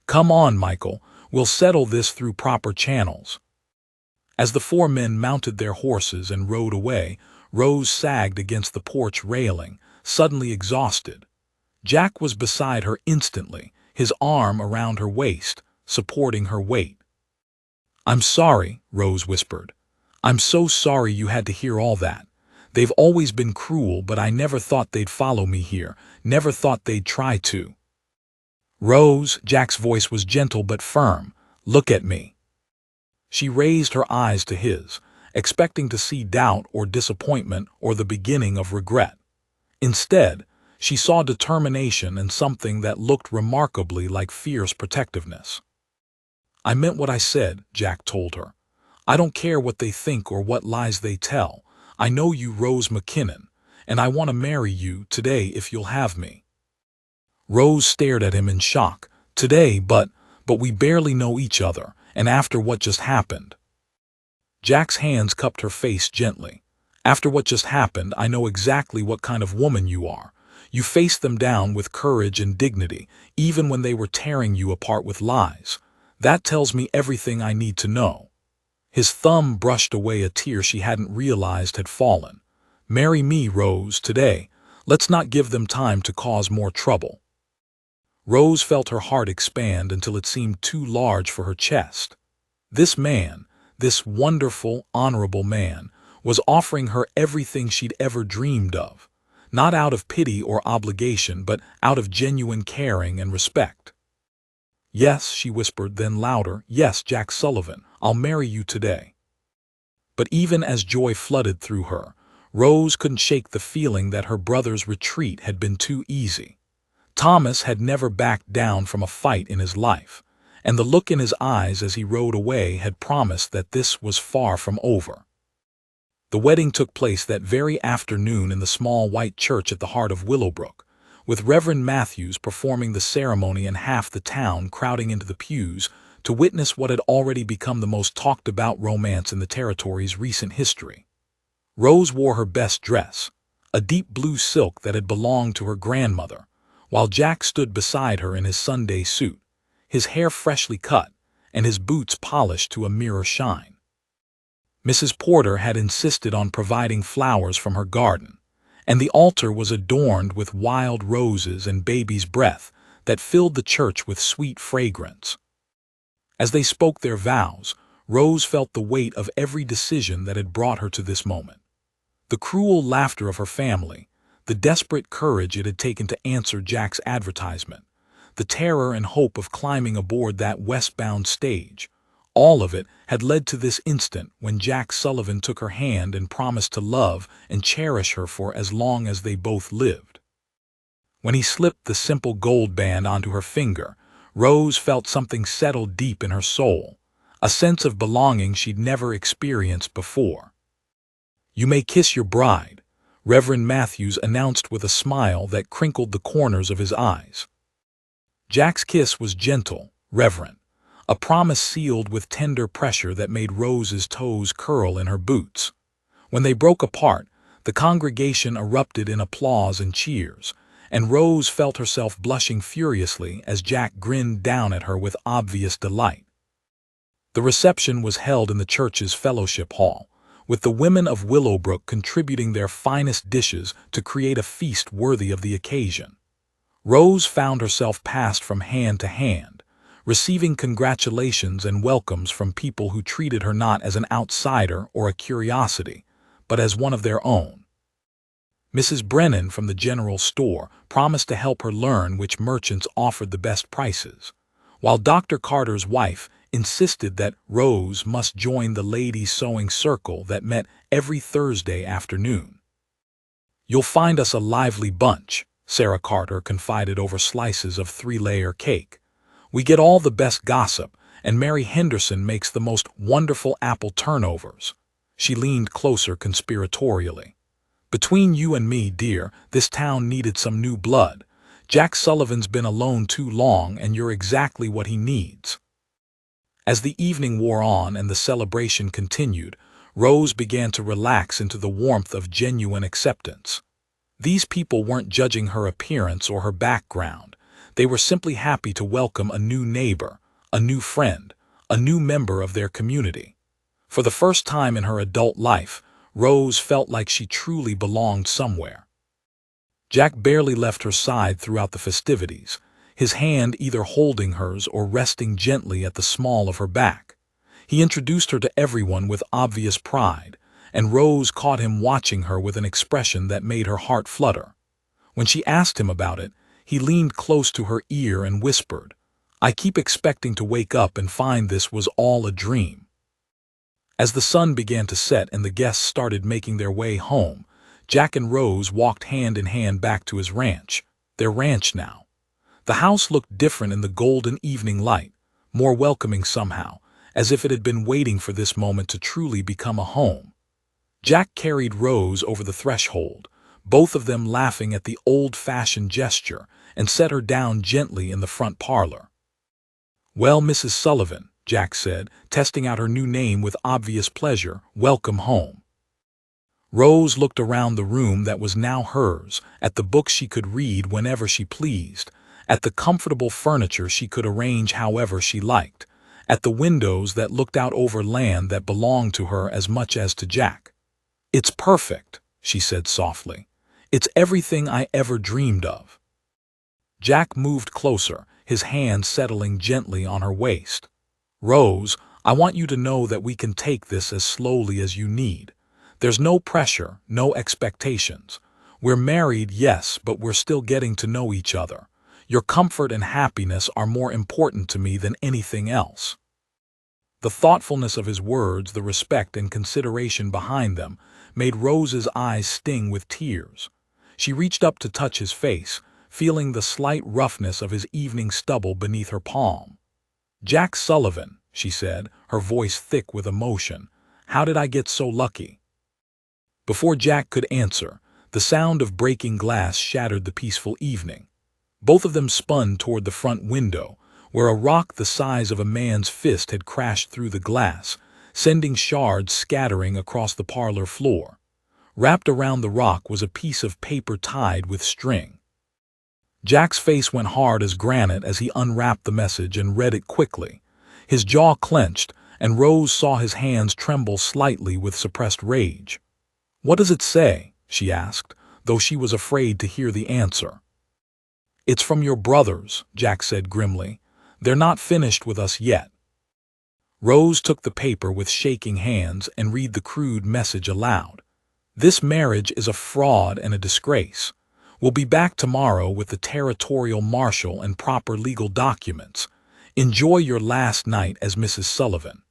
Come on, Michael, we'll settle this through proper channels. As the four men mounted their horses and rode away, Rose sagged against the porch railing, suddenly exhausted. Jack was beside her instantly, his arm around her waist, supporting her weight. "I'm sorry," Rose whispered. "I'm so sorry you had to hear all that. They've always been cruel, but I never thought they'd follow me here, never thought they'd try to." "Rose," Jack's voice was gentle but firm, "look at me." She raised her eyes to his, expecting to see doubt or disappointment or the beginning of regret. Instead, she saw determination and something that looked remarkably like fierce protectiveness. "I meant what I said," Jack told her. "I don't care what they think or what lies they tell. I know you, Rose McKinnon, and I want to marry you today if you'll have me." Rose stared at him in shock. "Today, but we barely know each other, and after what just happened." Jack's hands cupped her face gently. "After what just happened, I know exactly what kind of woman you are. You faced them down with courage and dignity, even when they were tearing you apart with lies. That tells me everything I need to know." His thumb brushed away a tear she hadn't realized had fallen. "Marry me, Rose, today. Let's not give them time to cause more trouble." Rose felt her heart expand until it seemed too large for her chest. This man, this wonderful, honorable man, was offering her everything she'd ever dreamed of, not out of pity or obligation, but out of genuine caring and respect. "Yes," she whispered, then louder, "yes, Jack Sullivan, I'll marry you today." But even as joy flooded through her, Rose couldn't shake the feeling that her brother's retreat had been too easy. Thomas had never backed down from a fight in his life, and the look in his eyes as he rode away had promised that this was far from over. The wedding took place that very afternoon in the small white church at the heart of Willowbrook, with Reverend Matthews performing the ceremony and half the town crowding into the pews to witness what had already become the most talked-about romance in the territory's recent history. Rose wore her best dress, a deep blue silk that had belonged to her grandmother, while Jack stood beside her in his Sunday suit, his hair freshly cut and his boots polished to a mirror shine. Mrs. Porter had insisted on providing flowers from her garden, and the altar was adorned with wild roses and baby's breath that filled the church with sweet fragrance. As they spoke their vows, Rose felt the weight of every decision that had brought her to this moment. The cruel laughter of her family, the desperate courage it had taken to answer Jack's advertisement, the terror and hope of climbing aboard that westbound stage, all of it had led to this instant when Jack Sullivan took her hand and promised to love and cherish her for as long as they both lived. When he slipped the simple gold band onto her finger, Rose felt something settle deep in her soul, a sense of belonging she'd never experienced before. "You may kiss your bride," Reverend Matthews announced with a smile that crinkled the corners of his eyes. Jack's kiss was gentle, reverent, a promise sealed with tender pressure that made Rose's toes curl in her boots. When they broke apart, the congregation erupted in applause and cheers, and Rose felt herself blushing furiously as Jack grinned down at her with obvious delight. The reception was held in the church's fellowship hall, with the women of Willowbrook contributing their finest dishes to create a feast worthy of the occasion. Rose found herself passed from hand to hand, receiving congratulations and welcomes from people who treated her not as an outsider or a curiosity, but as one of their own. Mrs. Brennan from the general store promised to help her learn which merchants offered the best prices, while Dr. Carter's wife insisted that Rose must join the ladies' sewing circle that met every Thursday afternoon. "You'll find us a lively bunch," Sarah Carter confided over slices of 3-layer cake. "We get all the best gossip, and Mary Henderson makes the most wonderful apple turnovers." She leaned closer conspiratorially. "Between you and me, dear, this town needed some new blood. Jack Sullivan's been alone too long, and you're exactly what he needs." As the evening wore on and the celebration continued, Rose began to relax into the warmth of genuine acceptance. These people weren't judging her appearance or her background. They were simply happy to welcome a new neighbor, a new friend, a new member of their community. For the first time in her adult life, Rose felt like she truly belonged somewhere. Jack barely left her side throughout the festivities, his hand either holding hers or resting gently at the small of her back. He introduced her to everyone with obvious pride, and Rose caught him watching her with an expression that made her heart flutter. When she asked him about it, he leaned close to her ear and whispered, "I keep expecting to wake up and find this was all a dream." As the sun began to set and the guests started making their way home, Jack and Rose walked hand in hand back to his ranch, their ranch now. The house looked different in the golden evening light, more welcoming somehow, as if it had been waiting for this moment to truly become a home. Jack carried Rose over the threshold, both of them laughing at the old-fashioned gesture, and set her down gently in the front parlor. "Well, Mrs. Sullivan," Jack said, testing out her new name with obvious pleasure, "welcome home." Rose looked around the room that was now hers, at the books she could read whenever she pleased, at the comfortable furniture she could arrange however she liked, at the windows that looked out over land that belonged to her as much as to Jack. "It's perfect," she said softly. "It's everything I ever dreamed of." Jack moved closer, his hand settling gently on her waist. "Rose, I want you to know that we can take this as slowly as you need. There's no pressure, no expectations. We're married, yes, but we're still getting to know each other. Your comfort and happiness are more important to me than anything else." The thoughtfulness of his words, the respect and consideration behind them, made Rose's eyes sting with tears. She reached up to touch his face, feeling the slight roughness of his evening stubble beneath her palm. "Jack Sullivan," she said, her voice thick with emotion, "how did I get so lucky?" Before Jack could answer, the sound of breaking glass shattered the peaceful evening. Both of them spun toward the front window, where a rock the size of a man's fist had crashed through the glass, sending shards scattering across the parlor floor. Wrapped around the rock was a piece of paper tied with string. Jack's face went hard as granite as he unwrapped the message and read it quickly. His jaw clenched, and Rose saw his hands tremble slightly with suppressed rage. "What does it say?" she asked, though she was afraid to hear the answer. "It's from your brothers," Jack said grimly. "They're not finished with us yet." Rose took the paper with shaking hands and read the crude message aloud. "This marriage is a fraud and a disgrace. We'll be back tomorrow with the territorial marshal and proper legal documents. Enjoy your last night as Mrs. Sullivan."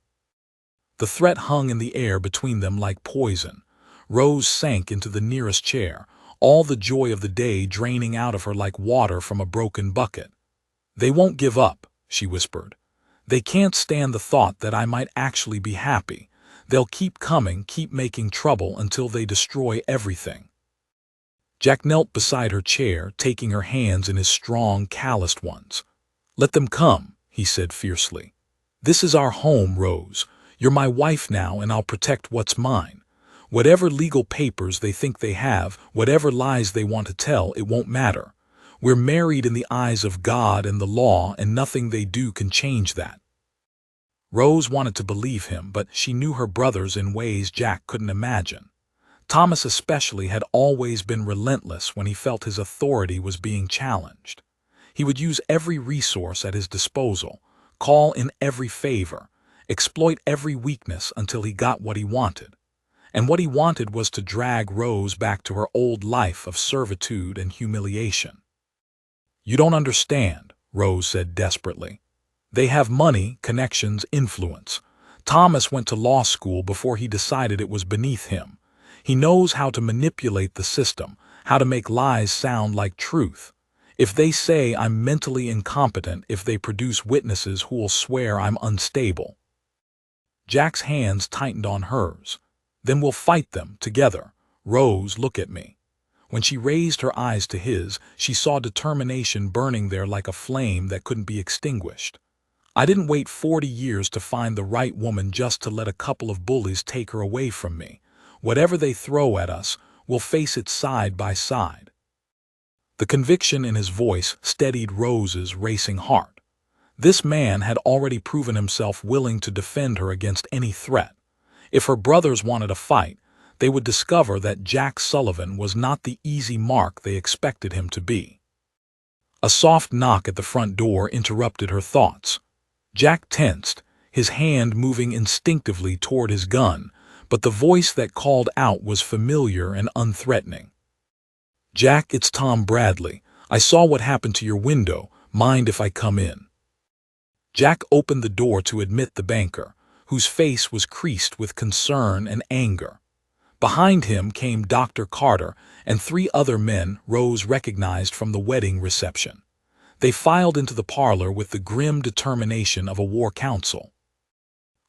The threat hung in the air between them like poison. Rose sank into the nearest chair, all the joy of the day draining out of her like water from a broken bucket. "They won't give up," she whispered. "They can't stand the thought that I might actually be happy. They'll keep coming, keep making trouble until they destroy everything." Jack knelt beside her chair, taking her hands in his strong, calloused ones. "Let them come," he said fiercely. "This is our home, Rose. You're my wife now, and I'll protect what's mine. Whatever legal papers they think they have, whatever lies they want to tell, it won't matter. We're married in the eyes of God and the law, and nothing they do can change that." Rose wanted to believe him, but she knew her brothers in ways Jack couldn't imagine. Thomas especially had always been relentless when he felt his authority was being challenged. He would use every resource at his disposal, call in every favor, exploit every weakness until he got what he wanted. And what he wanted was to drag Rose back to her old life of servitude and humiliation. "You don't understand," Rose said desperately. "They have money, connections, influence. Thomas went to law school before he decided it was beneath him. He knows how to manipulate the system, how to make lies sound like truth. If they say I'm mentally incompetent, if they produce witnesses who'll swear I'm unstable." Jack's hands tightened on hers. "Then we'll fight them, together. Rose, look at me." When she raised her eyes to his, she saw determination burning there like a flame that couldn't be extinguished. "I didn't wait 40 years to find the right woman just to let a couple of bullies take her away from me. Whatever they throw at us, we'll face it side by side." The conviction in his voice steadied Rose's racing heart. This man had already proven himself willing to defend her against any threat. If her brothers wanted a fight, they would discover that Jack Sullivan was not the easy mark they expected him to be. A soft knock at the front door interrupted her thoughts. Jack tensed, his hand moving instinctively toward his gun, but the voice that called out was familiar and unthreatening. "Jack, it's Tom Bradley. I saw what happened to your window. Mind if I come in?" Jack opened the door to admit the banker, whose face was creased with concern and anger. Behind him came Dr. Carter and 3 other men Rose recognized from the wedding reception. They filed into the parlor with the grim determination of a war council.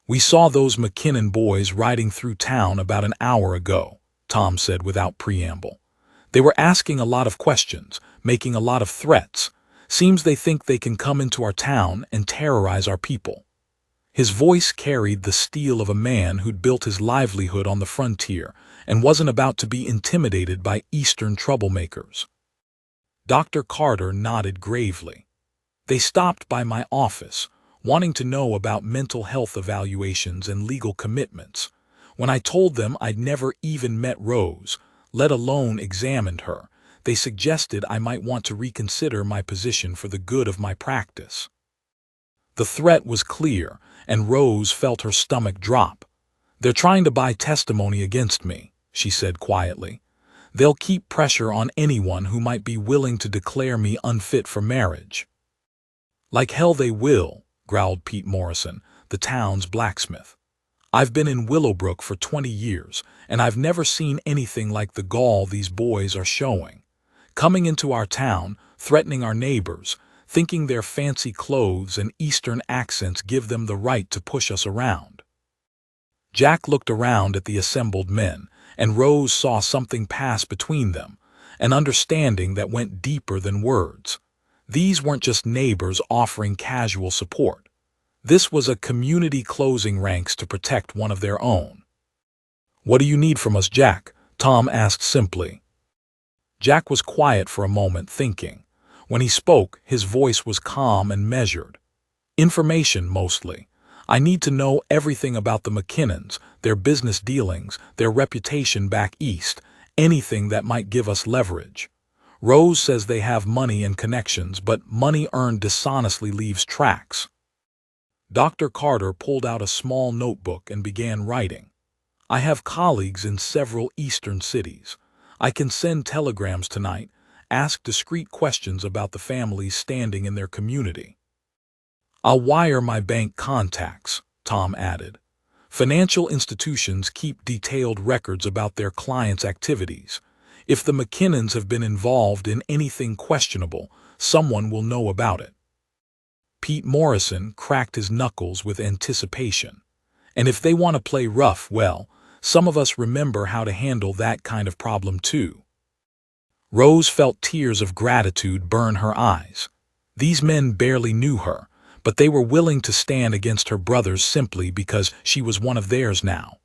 "We saw those McKinnon boys riding through town about an hour ago," Tom said without preamble. "They were asking a lot of questions, making a lot of threats. Seems they think they can come into our town and terrorize our people." His voice carried the steel of a man who'd built his livelihood on the frontier and wasn't about to be intimidated by Eastern troublemakers. Dr. Carter nodded gravely. "They stopped by my office, wanting to know about mental health evaluations and legal commitments. When I told them I'd never even met Rose, let alone examined her, they suggested I might want to reconsider my position for the good of my practice." The threat was clear, and Rose felt her stomach drop. "They're trying to buy testimony against me," she said quietly. "They'll keep pressure on anyone who might be willing to declare me unfit for marriage." "Like hell they will," growled Pete Morrison, the town's blacksmith. "I've been in Willowbrook for 20 years, and I've never seen anything like the gall these boys are showing. Coming into our town, threatening our neighbors, thinking their fancy clothes and Eastern accents give them the right to push us around." Jack looked around at the assembled men, and Rose saw something pass between them, an understanding that went deeper than words. These weren't just neighbors offering casual support. This was a community closing ranks to protect one of their own. "What do you need from us, Jack?" Tom asked simply. Jack was quiet for a moment, thinking. When he spoke, his voice was calm and measured. "Information, mostly. I need to know everything about the McKinnons, their business dealings, their reputation back east, anything that might give us leverage. Rose says they have money and connections, but money earned dishonestly leaves tracks." Dr. Carter pulled out a small notebook and began writing. "I have colleagues in several eastern cities. I can send telegrams tonight, ask discreet questions about the families standing in their community. I'll wire my bank contacts," Tom added. "Financial institutions keep detailed records about their clients' activities. If the McKinnons have been involved in anything questionable, someone will know about it." Pete Morrison cracked his knuckles with anticipation. "And if they want to play rough, well, some of us remember how to handle that kind of problem too." Rose felt tears of gratitude burn her eyes. These men barely knew her, but they were willing to stand against her brothers simply because she was one of theirs now.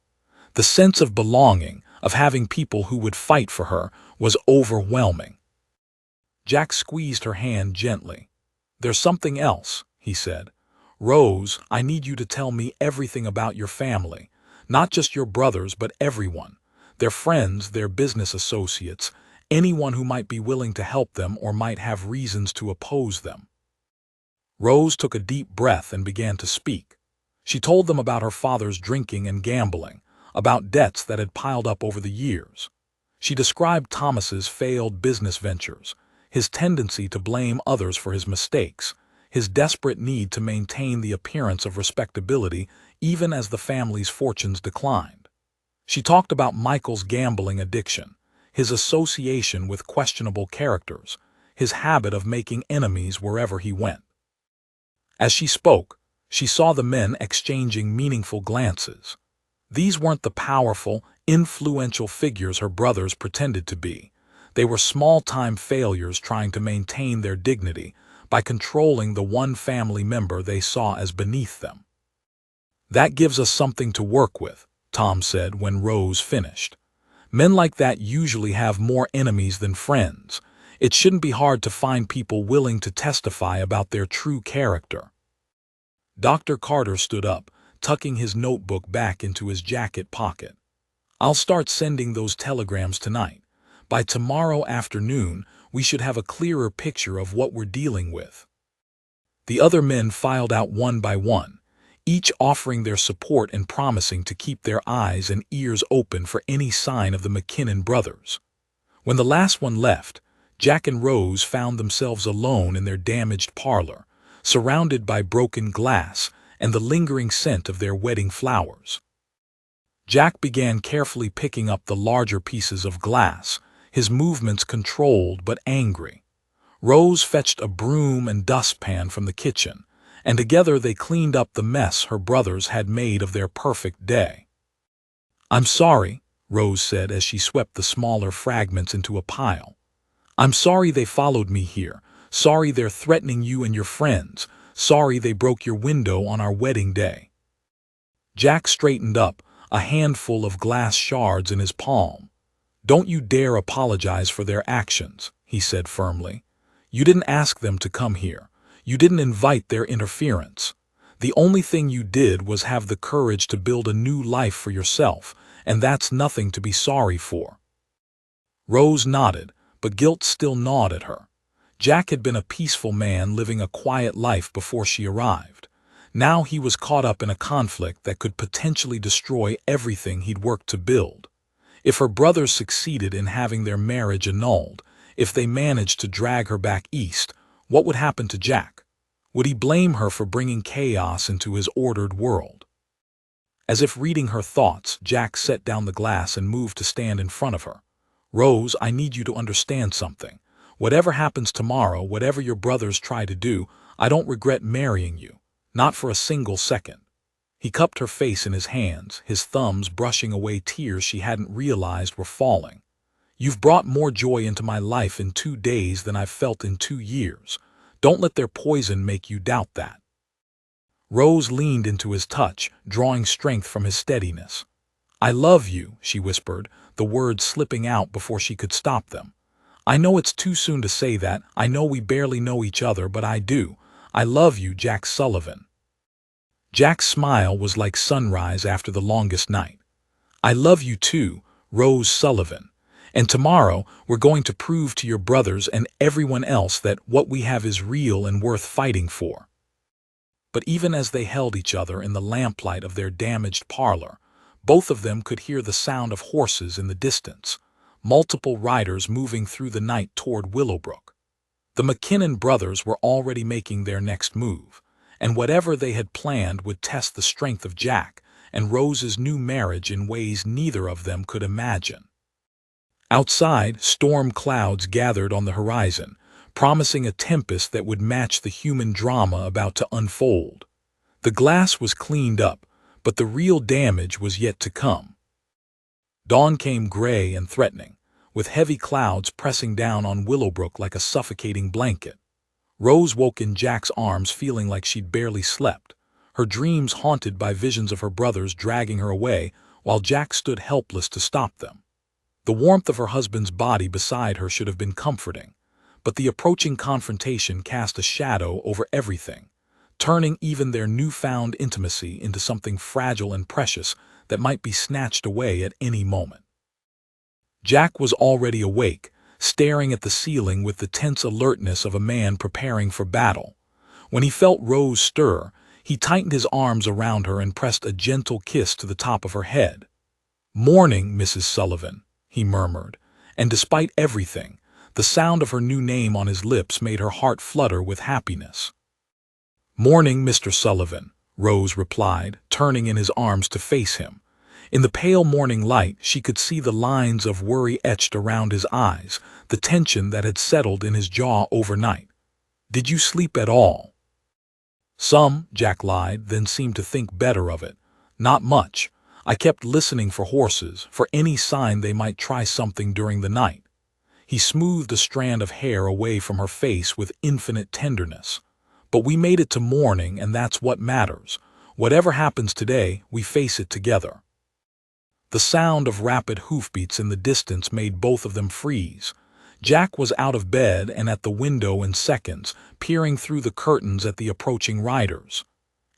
The sense of belonging, of having people who would fight for her, was overwhelming. Jack squeezed her hand gently. "There's something else," he said. "Rose, I need you to tell me everything about your family, not just your brothers, but everyone, their friends, their business associates, anyone who might be willing to help them or might have reasons to oppose them." Rose took a deep breath and began to speak. She told them about her father's drinking and gambling, about debts that had piled up over the years. She described Thomas's failed business ventures, his tendency to blame others for his mistakes, his desperate need to maintain the appearance of respectability even as the family's fortunes declined. She talked about Michael's gambling addiction, his association with questionable characters, his habit of making enemies wherever he went. As she spoke, she saw the men exchanging meaningful glances. These weren't the powerful, influential figures her brothers pretended to be. They were small-time failures trying to maintain their dignity by controlling the one family member they saw as beneath them. "That gives us something to work with," Tom said when Rose finished. "Men like that usually have more enemies than friends. It shouldn't be hard to find people willing to testify about their true character." Dr. Carter stood up, tucking his notebook back into his jacket pocket. "I'll start sending those telegrams tonight. By tomorrow afternoon, we should have a clearer picture of what we're dealing with." The other men filed out one by one, each offering their support and promising to keep their eyes and ears open for any sign of the McKinnon brothers. When the last one left, Jack and Rose found themselves alone in their damaged parlor, surrounded by broken glass and the lingering scent of their wedding flowers. Jack began carefully picking up the larger pieces of glass, his movements controlled but angry. Rose fetched a broom and dustpan from the kitchen, and together they cleaned up the mess her brothers had made of their perfect day. "I'm sorry," Rose said as she swept the smaller fragments into a pile. "I'm sorry they followed me here. Sorry they're threatening you and your friends. Sorry they broke your window on our wedding day." Jack straightened up, a handful of glass shards in his palm. "Don't you dare apologize for their actions," he said firmly. "You didn't ask them to come here. You didn't invite their interference. The only thing you did was have the courage to build a new life for yourself, and that's nothing to be sorry for." Rose nodded, but guilt still gnawed at her. Jack had been a peaceful man living a quiet life before she arrived. Now he was caught up in a conflict that could potentially destroy everything he'd worked to build. If her brothers succeeded in having their marriage annulled, if they managed to drag her back east, what would happen to Jack? Would he blame her for bringing chaos into his ordered world? As if reading her thoughts, Jack set down the glass and moved to stand in front of her. "Rose, I need you to understand something. Whatever happens tomorrow, whatever your brothers try to do, I don't regret marrying you. Not for a single second." He cupped her face in his hands, his thumbs brushing away tears she hadn't realized were falling. "You've brought more joy into my life in 2 days than I've felt in 2 years. Don't let their poison make you doubt that." Rose leaned into his touch, drawing strength from his steadiness. "I love you," she whispered, the words slipping out before she could stop them. "I know it's too soon to say that. I know we barely know each other, but I do. I love you, Jack Sullivan." Jack's smile was like sunrise after the longest night. "I love you too, Rose Sullivan. And tomorrow we're going to prove to your brothers and everyone else that what we have is real and worth fighting for." But even as they held each other in the lamplight of their damaged parlor, both of them could hear the sound of horses in the distance, multiple riders moving through the night toward Willowbrook. The McKinnon brothers were already making their next move, and whatever they had planned would test the strength of Jack and Rose's new marriage in ways neither of them could imagine. Outside, storm clouds gathered on the horizon, promising a tempest that would match the human drama about to unfold. The glass was cleaned up, but the real damage was yet to come. Dawn came gray and threatening, with heavy clouds pressing down on Willowbrook like a suffocating blanket. Rose woke in Jack's arms feeling like she'd barely slept, her dreams haunted by visions of her brothers dragging her away while Jack stood helpless to stop them. The warmth of her husband's body beside her should have been comforting, but the approaching confrontation cast a shadow over everything, turning even their newfound intimacy into something fragile and precious that might be snatched away at any moment. Jack was already awake, staring at the ceiling with the tense alertness of a man preparing for battle. When he felt Rose stir, he tightened his arms around her and pressed a gentle kiss to the top of her head. "Morning, Mrs. Sullivan," he murmured, and despite everything, the sound of her new name on his lips made her heart flutter with happiness. "Morning, Mr. Sullivan," Rose replied, turning in his arms to face him. In the pale morning light, she could see the lines of worry etched around his eyes, the tension that had settled in his jaw overnight. "Did you sleep at all?" "Some," Jack lied, then seemed to think better of it. "Not much. I kept listening for horses, for any sign they might try something during the night." He smoothed a strand of hair away from her face with infinite tenderness. "But we made it to morning, and that's what matters. Whatever happens today, we face it together." The sound of rapid hoofbeats in the distance made both of them freeze. Jack was out of bed and at the window in seconds, peering through the curtains at the approaching riders.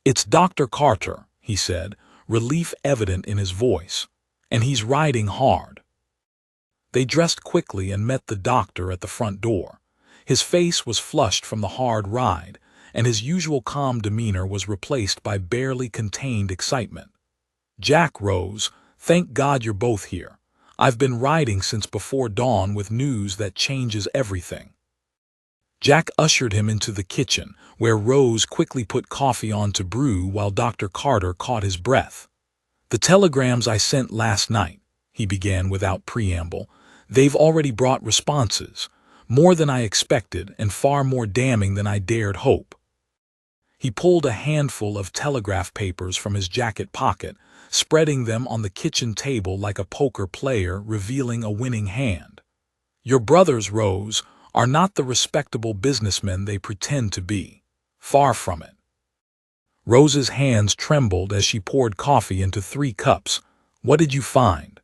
"It's Dr. Carter," he said, relief evident in his voice. "And he's riding hard." They dressed quickly and met the doctor at the front door. His face was flushed from the hard ride, and his usual calm demeanor was replaced by barely contained excitement. "Jack, Rose, thank God you're both here. I've been riding since before dawn with news that changes everything." Jack ushered him into the kitchen, where Rose quickly put coffee on to brew while Dr. Carter caught his breath. "The telegrams I sent last night," he began without preamble, "they've already brought responses, more than I expected and far more damning than I dared hope." He pulled a handful of telegraph papers from his jacket pocket, spreading them on the kitchen table like a poker player revealing a winning hand. "Your brothers, Rose, are not the respectable businessmen they pretend to be. Far from it." Rose's hands trembled as she poured coffee into 3 cups. "What did you find?"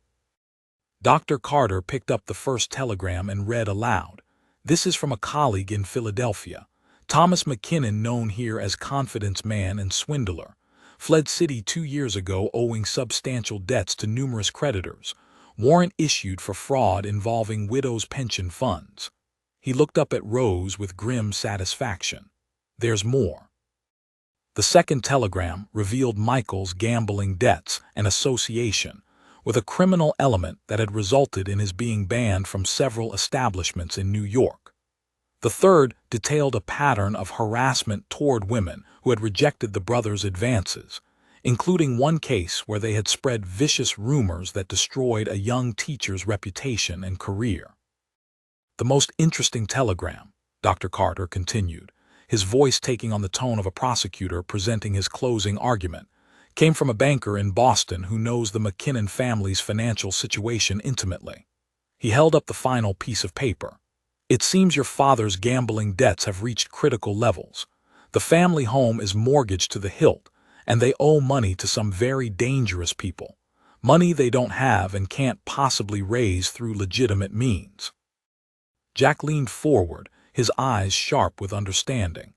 Dr. Carter picked up the first telegram and read aloud. "This is from a colleague in Philadelphia. Thomas McKinnon, known here as Confidence Man and Swindler, fled city 2 years ago owing substantial debts to numerous creditors. Warrant issued for fraud involving widows' pension funds." He looked up at Rose with grim satisfaction. "There's more." The second telegram revealed Michael's gambling debts and association with a criminal element that had resulted in his being banned from several establishments in New York. The third detailed a pattern of harassment toward women who had rejected the brothers' advances, including one case where they had spread vicious rumors that destroyed a young teacher's reputation and career. "The most interesting telegram," Dr. Carter continued, his voice taking on the tone of a prosecutor presenting his closing argument, "came from a banker in Boston who knows the McKinnon family's financial situation intimately." He held up the final piece of paper. "It seems your father's gambling debts have reached critical levels. The family home is mortgaged to the hilt, and they owe money to some very dangerous people. Money they don't have and can't possibly raise through legitimate means." Jack leaned forward, his eyes sharp with understanding.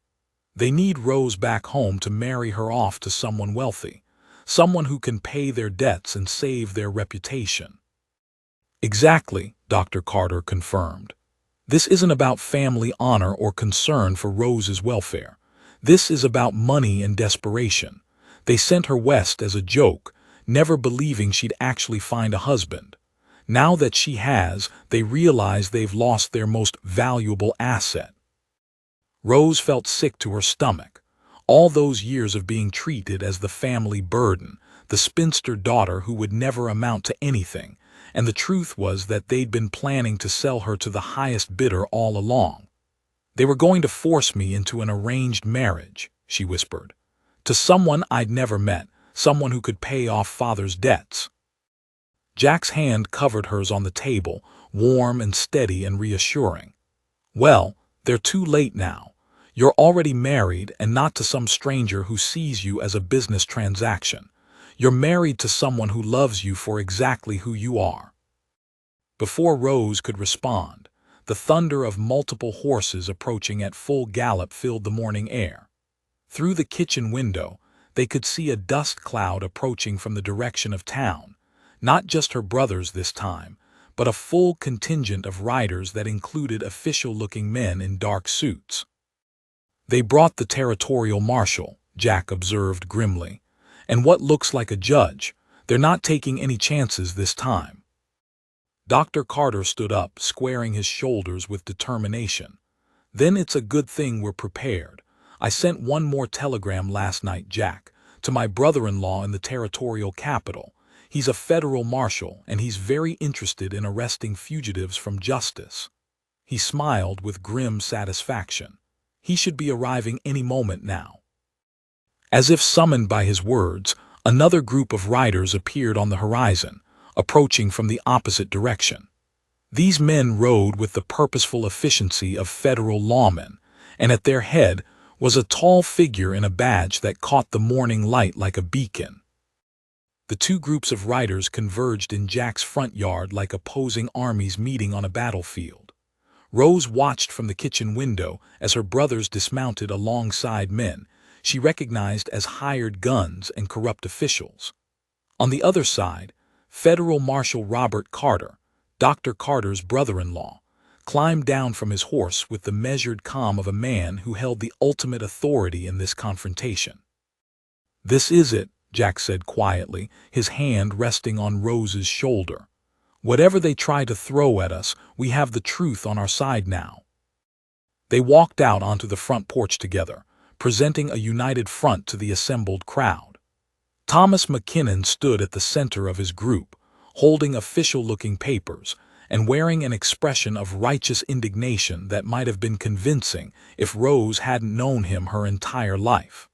"They need Rose back home to marry her off to someone wealthy, someone who can pay their debts and save their reputation." "Exactly," Dr. Carter confirmed. "This isn't about family honor or concern for Rose's welfare. This is about money and desperation. They sent her west as a joke, never believing she'd actually find a husband. Now that she has, they realize they've lost their most valuable asset." Rose felt sick to her stomach. All those years of being treated as the family burden, the spinster daughter who would never amount to anything, and the truth was that they'd been planning to sell her to the highest bidder all along. "They were going to force me into an arranged marriage," she whispered, "to someone I'd never met, someone who could pay off father's debts." Jack's hand covered hers on the table, warm and steady and reassuring. "Well, they're too late now. You're already married, and not to some stranger who sees you as a business transaction. You're married to someone who loves you for exactly who you are." Before Rose could respond, the thunder of multiple horses approaching at full gallop filled the morning air. Through the kitchen window, they could see a dust cloud approaching from the direction of town. Not just her brothers this time, but a full contingent of riders that included official-looking men in dark suits. "They brought the territorial marshal," Jack observed grimly, "and what looks like a judge. They're not taking any chances this time." Dr. Carter stood up, squaring his shoulders with determination. "Then it's a good thing we're prepared. I sent one more telegram last night, Jack, to my brother-in-law in the territorial capital. He's a federal marshal, and he's very interested in arresting fugitives from justice." He smiled with grim satisfaction. He should be arriving any moment now. As if summoned by his words, another group of riders appeared on the horizon, approaching from the opposite direction. These men rode with the purposeful efficiency of federal lawmen, and at their head was a tall figure in a badge that caught the morning light like a beacon. The two groups of riders converged in Jack's front yard like opposing armies meeting on a battlefield. Rose watched from the kitchen window as her brothers dismounted alongside men she recognized as hired guns and corrupt officials. On the other side, Federal Marshal Robert Carter, Dr. Carter's brother-in-law, climbed down from his horse with the measured calm of a man who held the ultimate authority in this confrontation. "This is it," Jack said quietly, his hand resting on Rose's shoulder. "Whatever they try to throw at us, we have the truth on our side now." They walked out onto the front porch together, presenting a united front to the assembled crowd. Thomas McKinnon stood at the center of his group, holding official-looking papers and wearing an expression of righteous indignation that might have been convincing if Rose hadn't known him her entire life.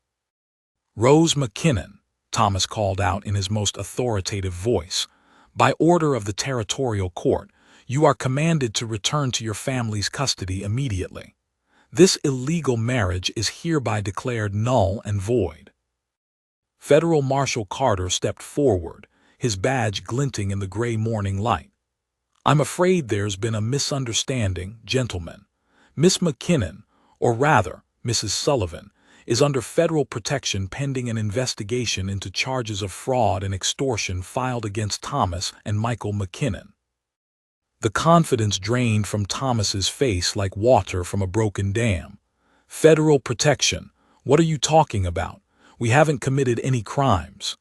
"Rose McKinnon," Thomas called out in his most authoritative voice, "by order of the territorial court, you are commanded to return to your family's custody immediately. This illegal marriage is hereby declared null and void." Federal Marshal Carter stepped forward, his badge glinting in the gray morning light. "I'm afraid there's been a misunderstanding, gentlemen. Miss McKinnon, or rather, Mrs. Sullivan, is under federal protection pending an investigation into charges of fraud and extortion filed against Thomas and Michael McKinnon." The confidence drained from Thomas's face like water from a broken dam. "Federal protection? What are you talking about? We haven't committed any crimes."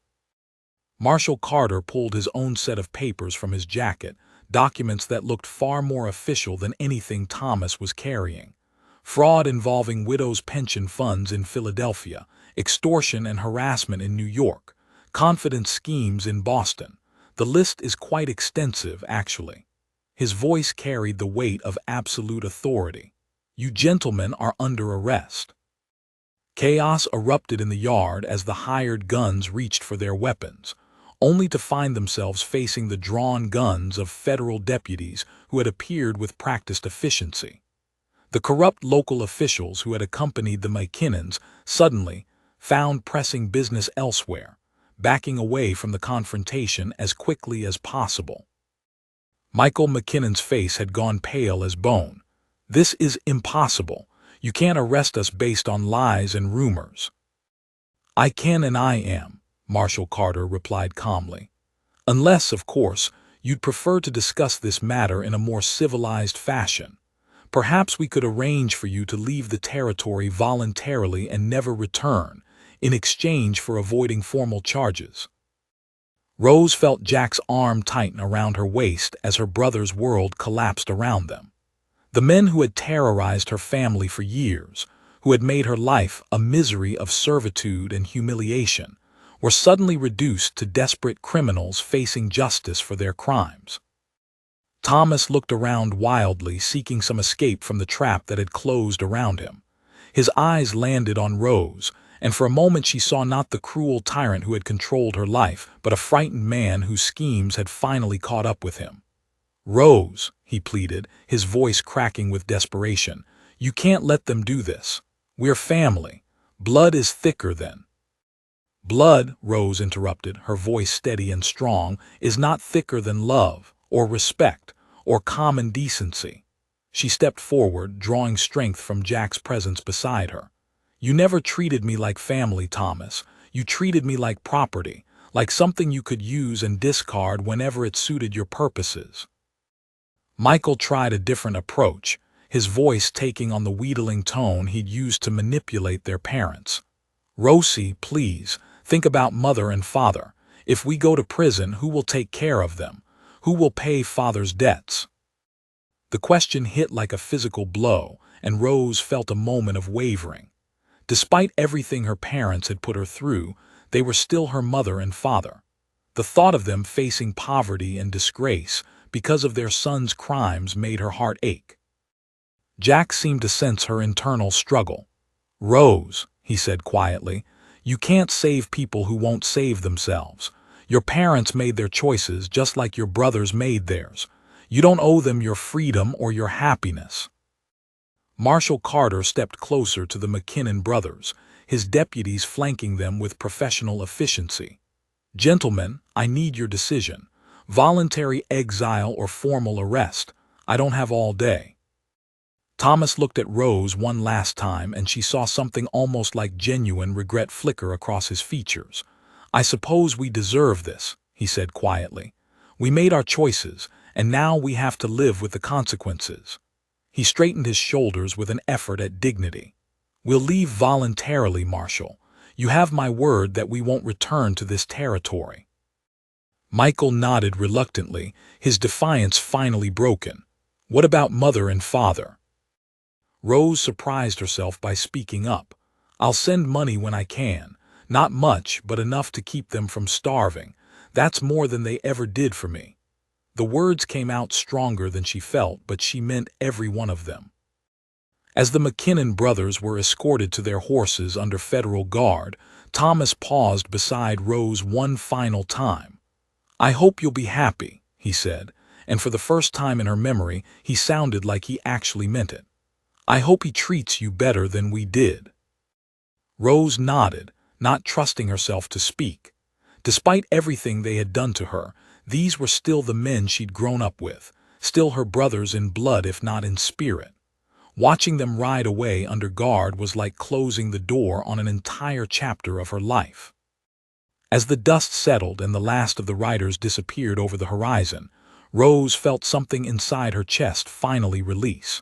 Marshal Carter pulled his own set of papers from his jacket, documents that looked far more official than anything Thomas was carrying. Fraud involving widows' pension funds in Philadelphia, extortion and harassment in New York, confidence schemes in Boston. The list is quite extensive, actually. His voice carried the weight of absolute authority. "You gentlemen are under arrest." Chaos erupted in the yard as the hired guns reached for their weapons, only to find themselves facing the drawn guns of federal deputies who had appeared with practiced efficiency. The corrupt local officials who had accompanied the McKinnons suddenly found pressing business elsewhere, backing away from the confrontation as quickly as possible. Michael McKinnon's face had gone pale as bone. "This is impossible. You can't arrest us based on lies and rumors." "I can and I am," Marshal Carter replied calmly. "Unless, of course, you'd prefer to discuss this matter in a more civilized fashion. Perhaps we could arrange for you to leave the territory voluntarily and never return, in exchange for avoiding formal charges." Rose felt Jack's arm tighten around her waist as her brother's world collapsed around them. The men who had terrorized her family for years, who had made her life a misery of servitude and humiliation, were suddenly reduced to desperate criminals facing justice for their crimes. Thomas looked around wildly, seeking some escape from the trap that had closed around him. His eyes landed on Rose, and for a moment she saw not the cruel tyrant who had controlled her life, but a frightened man whose schemes had finally caught up with him. "Rose," he pleaded, his voice cracking with desperation, "you can't let them do this. We're family. Blood is thicker than—" "Blood," Rose interrupted, her voice steady and strong, "is not thicker than love, or respect, or common decency." She stepped forward, drawing strength from Jack's presence beside her. "You never treated me like family, Thomas. You treated me like property, like something you could use and discard whenever it suited your purposes." Michael tried a different approach, his voice taking on the wheedling tone he'd used to manipulate their parents. "Rosie, please, think about mother and father. If we go to prison, who will take care of them? Who will pay father's debts?" The question hit like a physical blow, and Rose felt a moment of wavering. Despite everything her parents had put her through, they were still her mother and father. The thought of them facing poverty and disgrace because of their son's crimes made her heart ache. Jack seemed to sense her internal struggle. "Rose," he said quietly, "you can't save people who won't save themselves. Your parents made their choices just like your brothers made theirs. You don't owe them your freedom or your happiness." Marshal Carter stepped closer to the McKinnon brothers, his deputies flanking them with professional efficiency. "Gentlemen, I need your decision. Voluntary exile or formal arrest. I don't have all day." Thomas looked at Rose one last time, and she saw something almost like genuine regret flicker across his features. "I suppose we deserve this," he said quietly. "We made our choices, and now we have to live with the consequences." He straightened his shoulders with an effort at dignity. "We'll leave voluntarily, Marshal. You have my word that we won't return to this territory." Michael nodded reluctantly, his defiance finally broken. "What about mother and father?" Rose surprised herself by speaking up. "I'll send money when I can. Not much, but enough to keep them from starving. That's more than they ever did for me." The words came out stronger than she felt, but she meant every one of them. As the McKinnon brothers were escorted to their horses under federal guard, Thomas paused beside Rose one final time. "I hope you'll be happy," he said, and for the first time in her memory, he sounded like he actually meant it. "I hope he treats you better than we did." Rose nodded, not trusting herself to speak. Despite everything they had done to her, these were still the men she'd grown up with, still her brothers in blood if not in spirit. Watching them ride away under guard was like closing the door on an entire chapter of her life. As the dust settled and the last of the riders disappeared over the horizon, Rose felt something inside her chest finally release.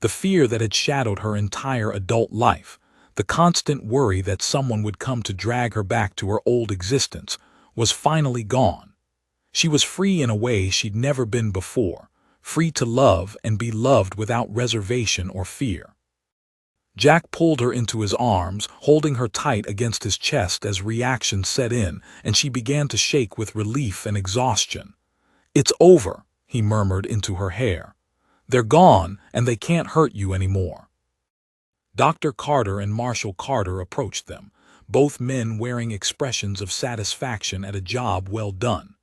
The fear that had shadowed her entire adult life, the constant worry that someone would come to drag her back to her old existence, was finally gone. She was free in a way she'd never been before, free to love and be loved without reservation or fear. Jack pulled her into his arms, holding her tight against his chest as reaction set in, and she began to shake with relief and exhaustion. "It's over," he murmured into her hair. "They're gone, and they can't hurt you anymore." Dr. Carter and Marshal Carter approached them, both men wearing expressions of satisfaction at a job well done.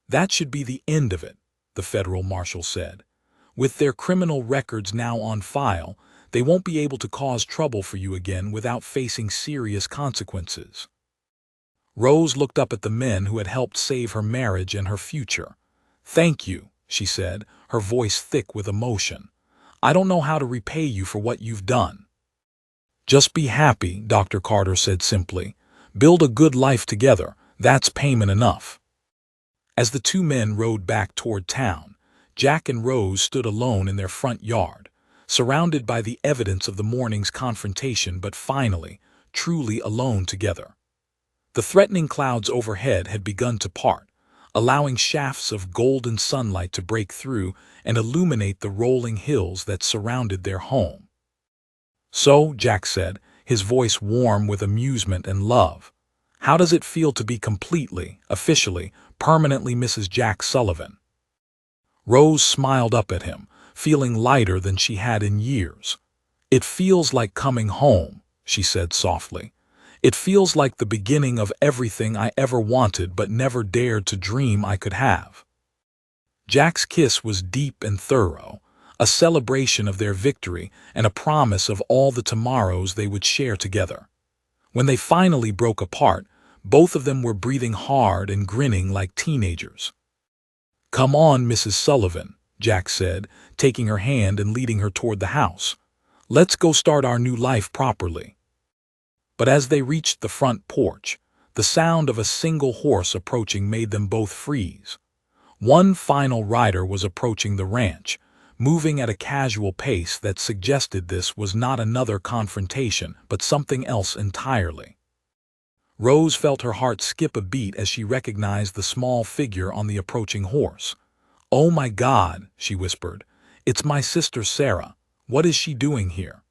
"That should be the end of it," the federal marshal said. "With their criminal records now on file, they won't be able to cause trouble for you again without facing serious consequences." Rose looked up at the men who had helped save her marriage and her future. "Thank you," she said, her voice thick with emotion. "I don't know how to repay you for what you've done." "Just be happy," Dr. Carter said simply. "Build a good life together. That's payment enough." As the two men rode back toward town, Jack and Rose stood alone in their front yard, surrounded by the evidence of the morning's confrontation, but finally, truly alone together. The threatening clouds overhead had begun to part, allowing shafts of golden sunlight to break through and illuminate the rolling hills that surrounded their home. "So," Jack said, his voice warm with amusement and love, "how does it feel to be completely, officially, permanently Mrs. Jack Sullivan?" Rose smiled up at him, feeling lighter than she had in years. "It feels like coming home," she said softly. "It feels like the beginning of everything I ever wanted but never dared to dream I could have." Jack's kiss was deep and thorough, a celebration of their victory and a promise of all the tomorrows they would share together. When they finally broke apart, both of them were breathing hard and grinning like teenagers. "Come on, Mrs. Sullivan," Jack said, taking her hand and leading her toward the house. "Let's go start our new life properly." But as they reached the front porch, the sound of a single horse approaching made them both freeze. One final rider was approaching the ranch, moving at a casual pace that suggested this was not another confrontation, but something else entirely. Rose felt her heart skip a beat as she recognized the small figure on the approaching horse. "Oh my God," she whispered. "It's my sister Sarah. What is she doing here?"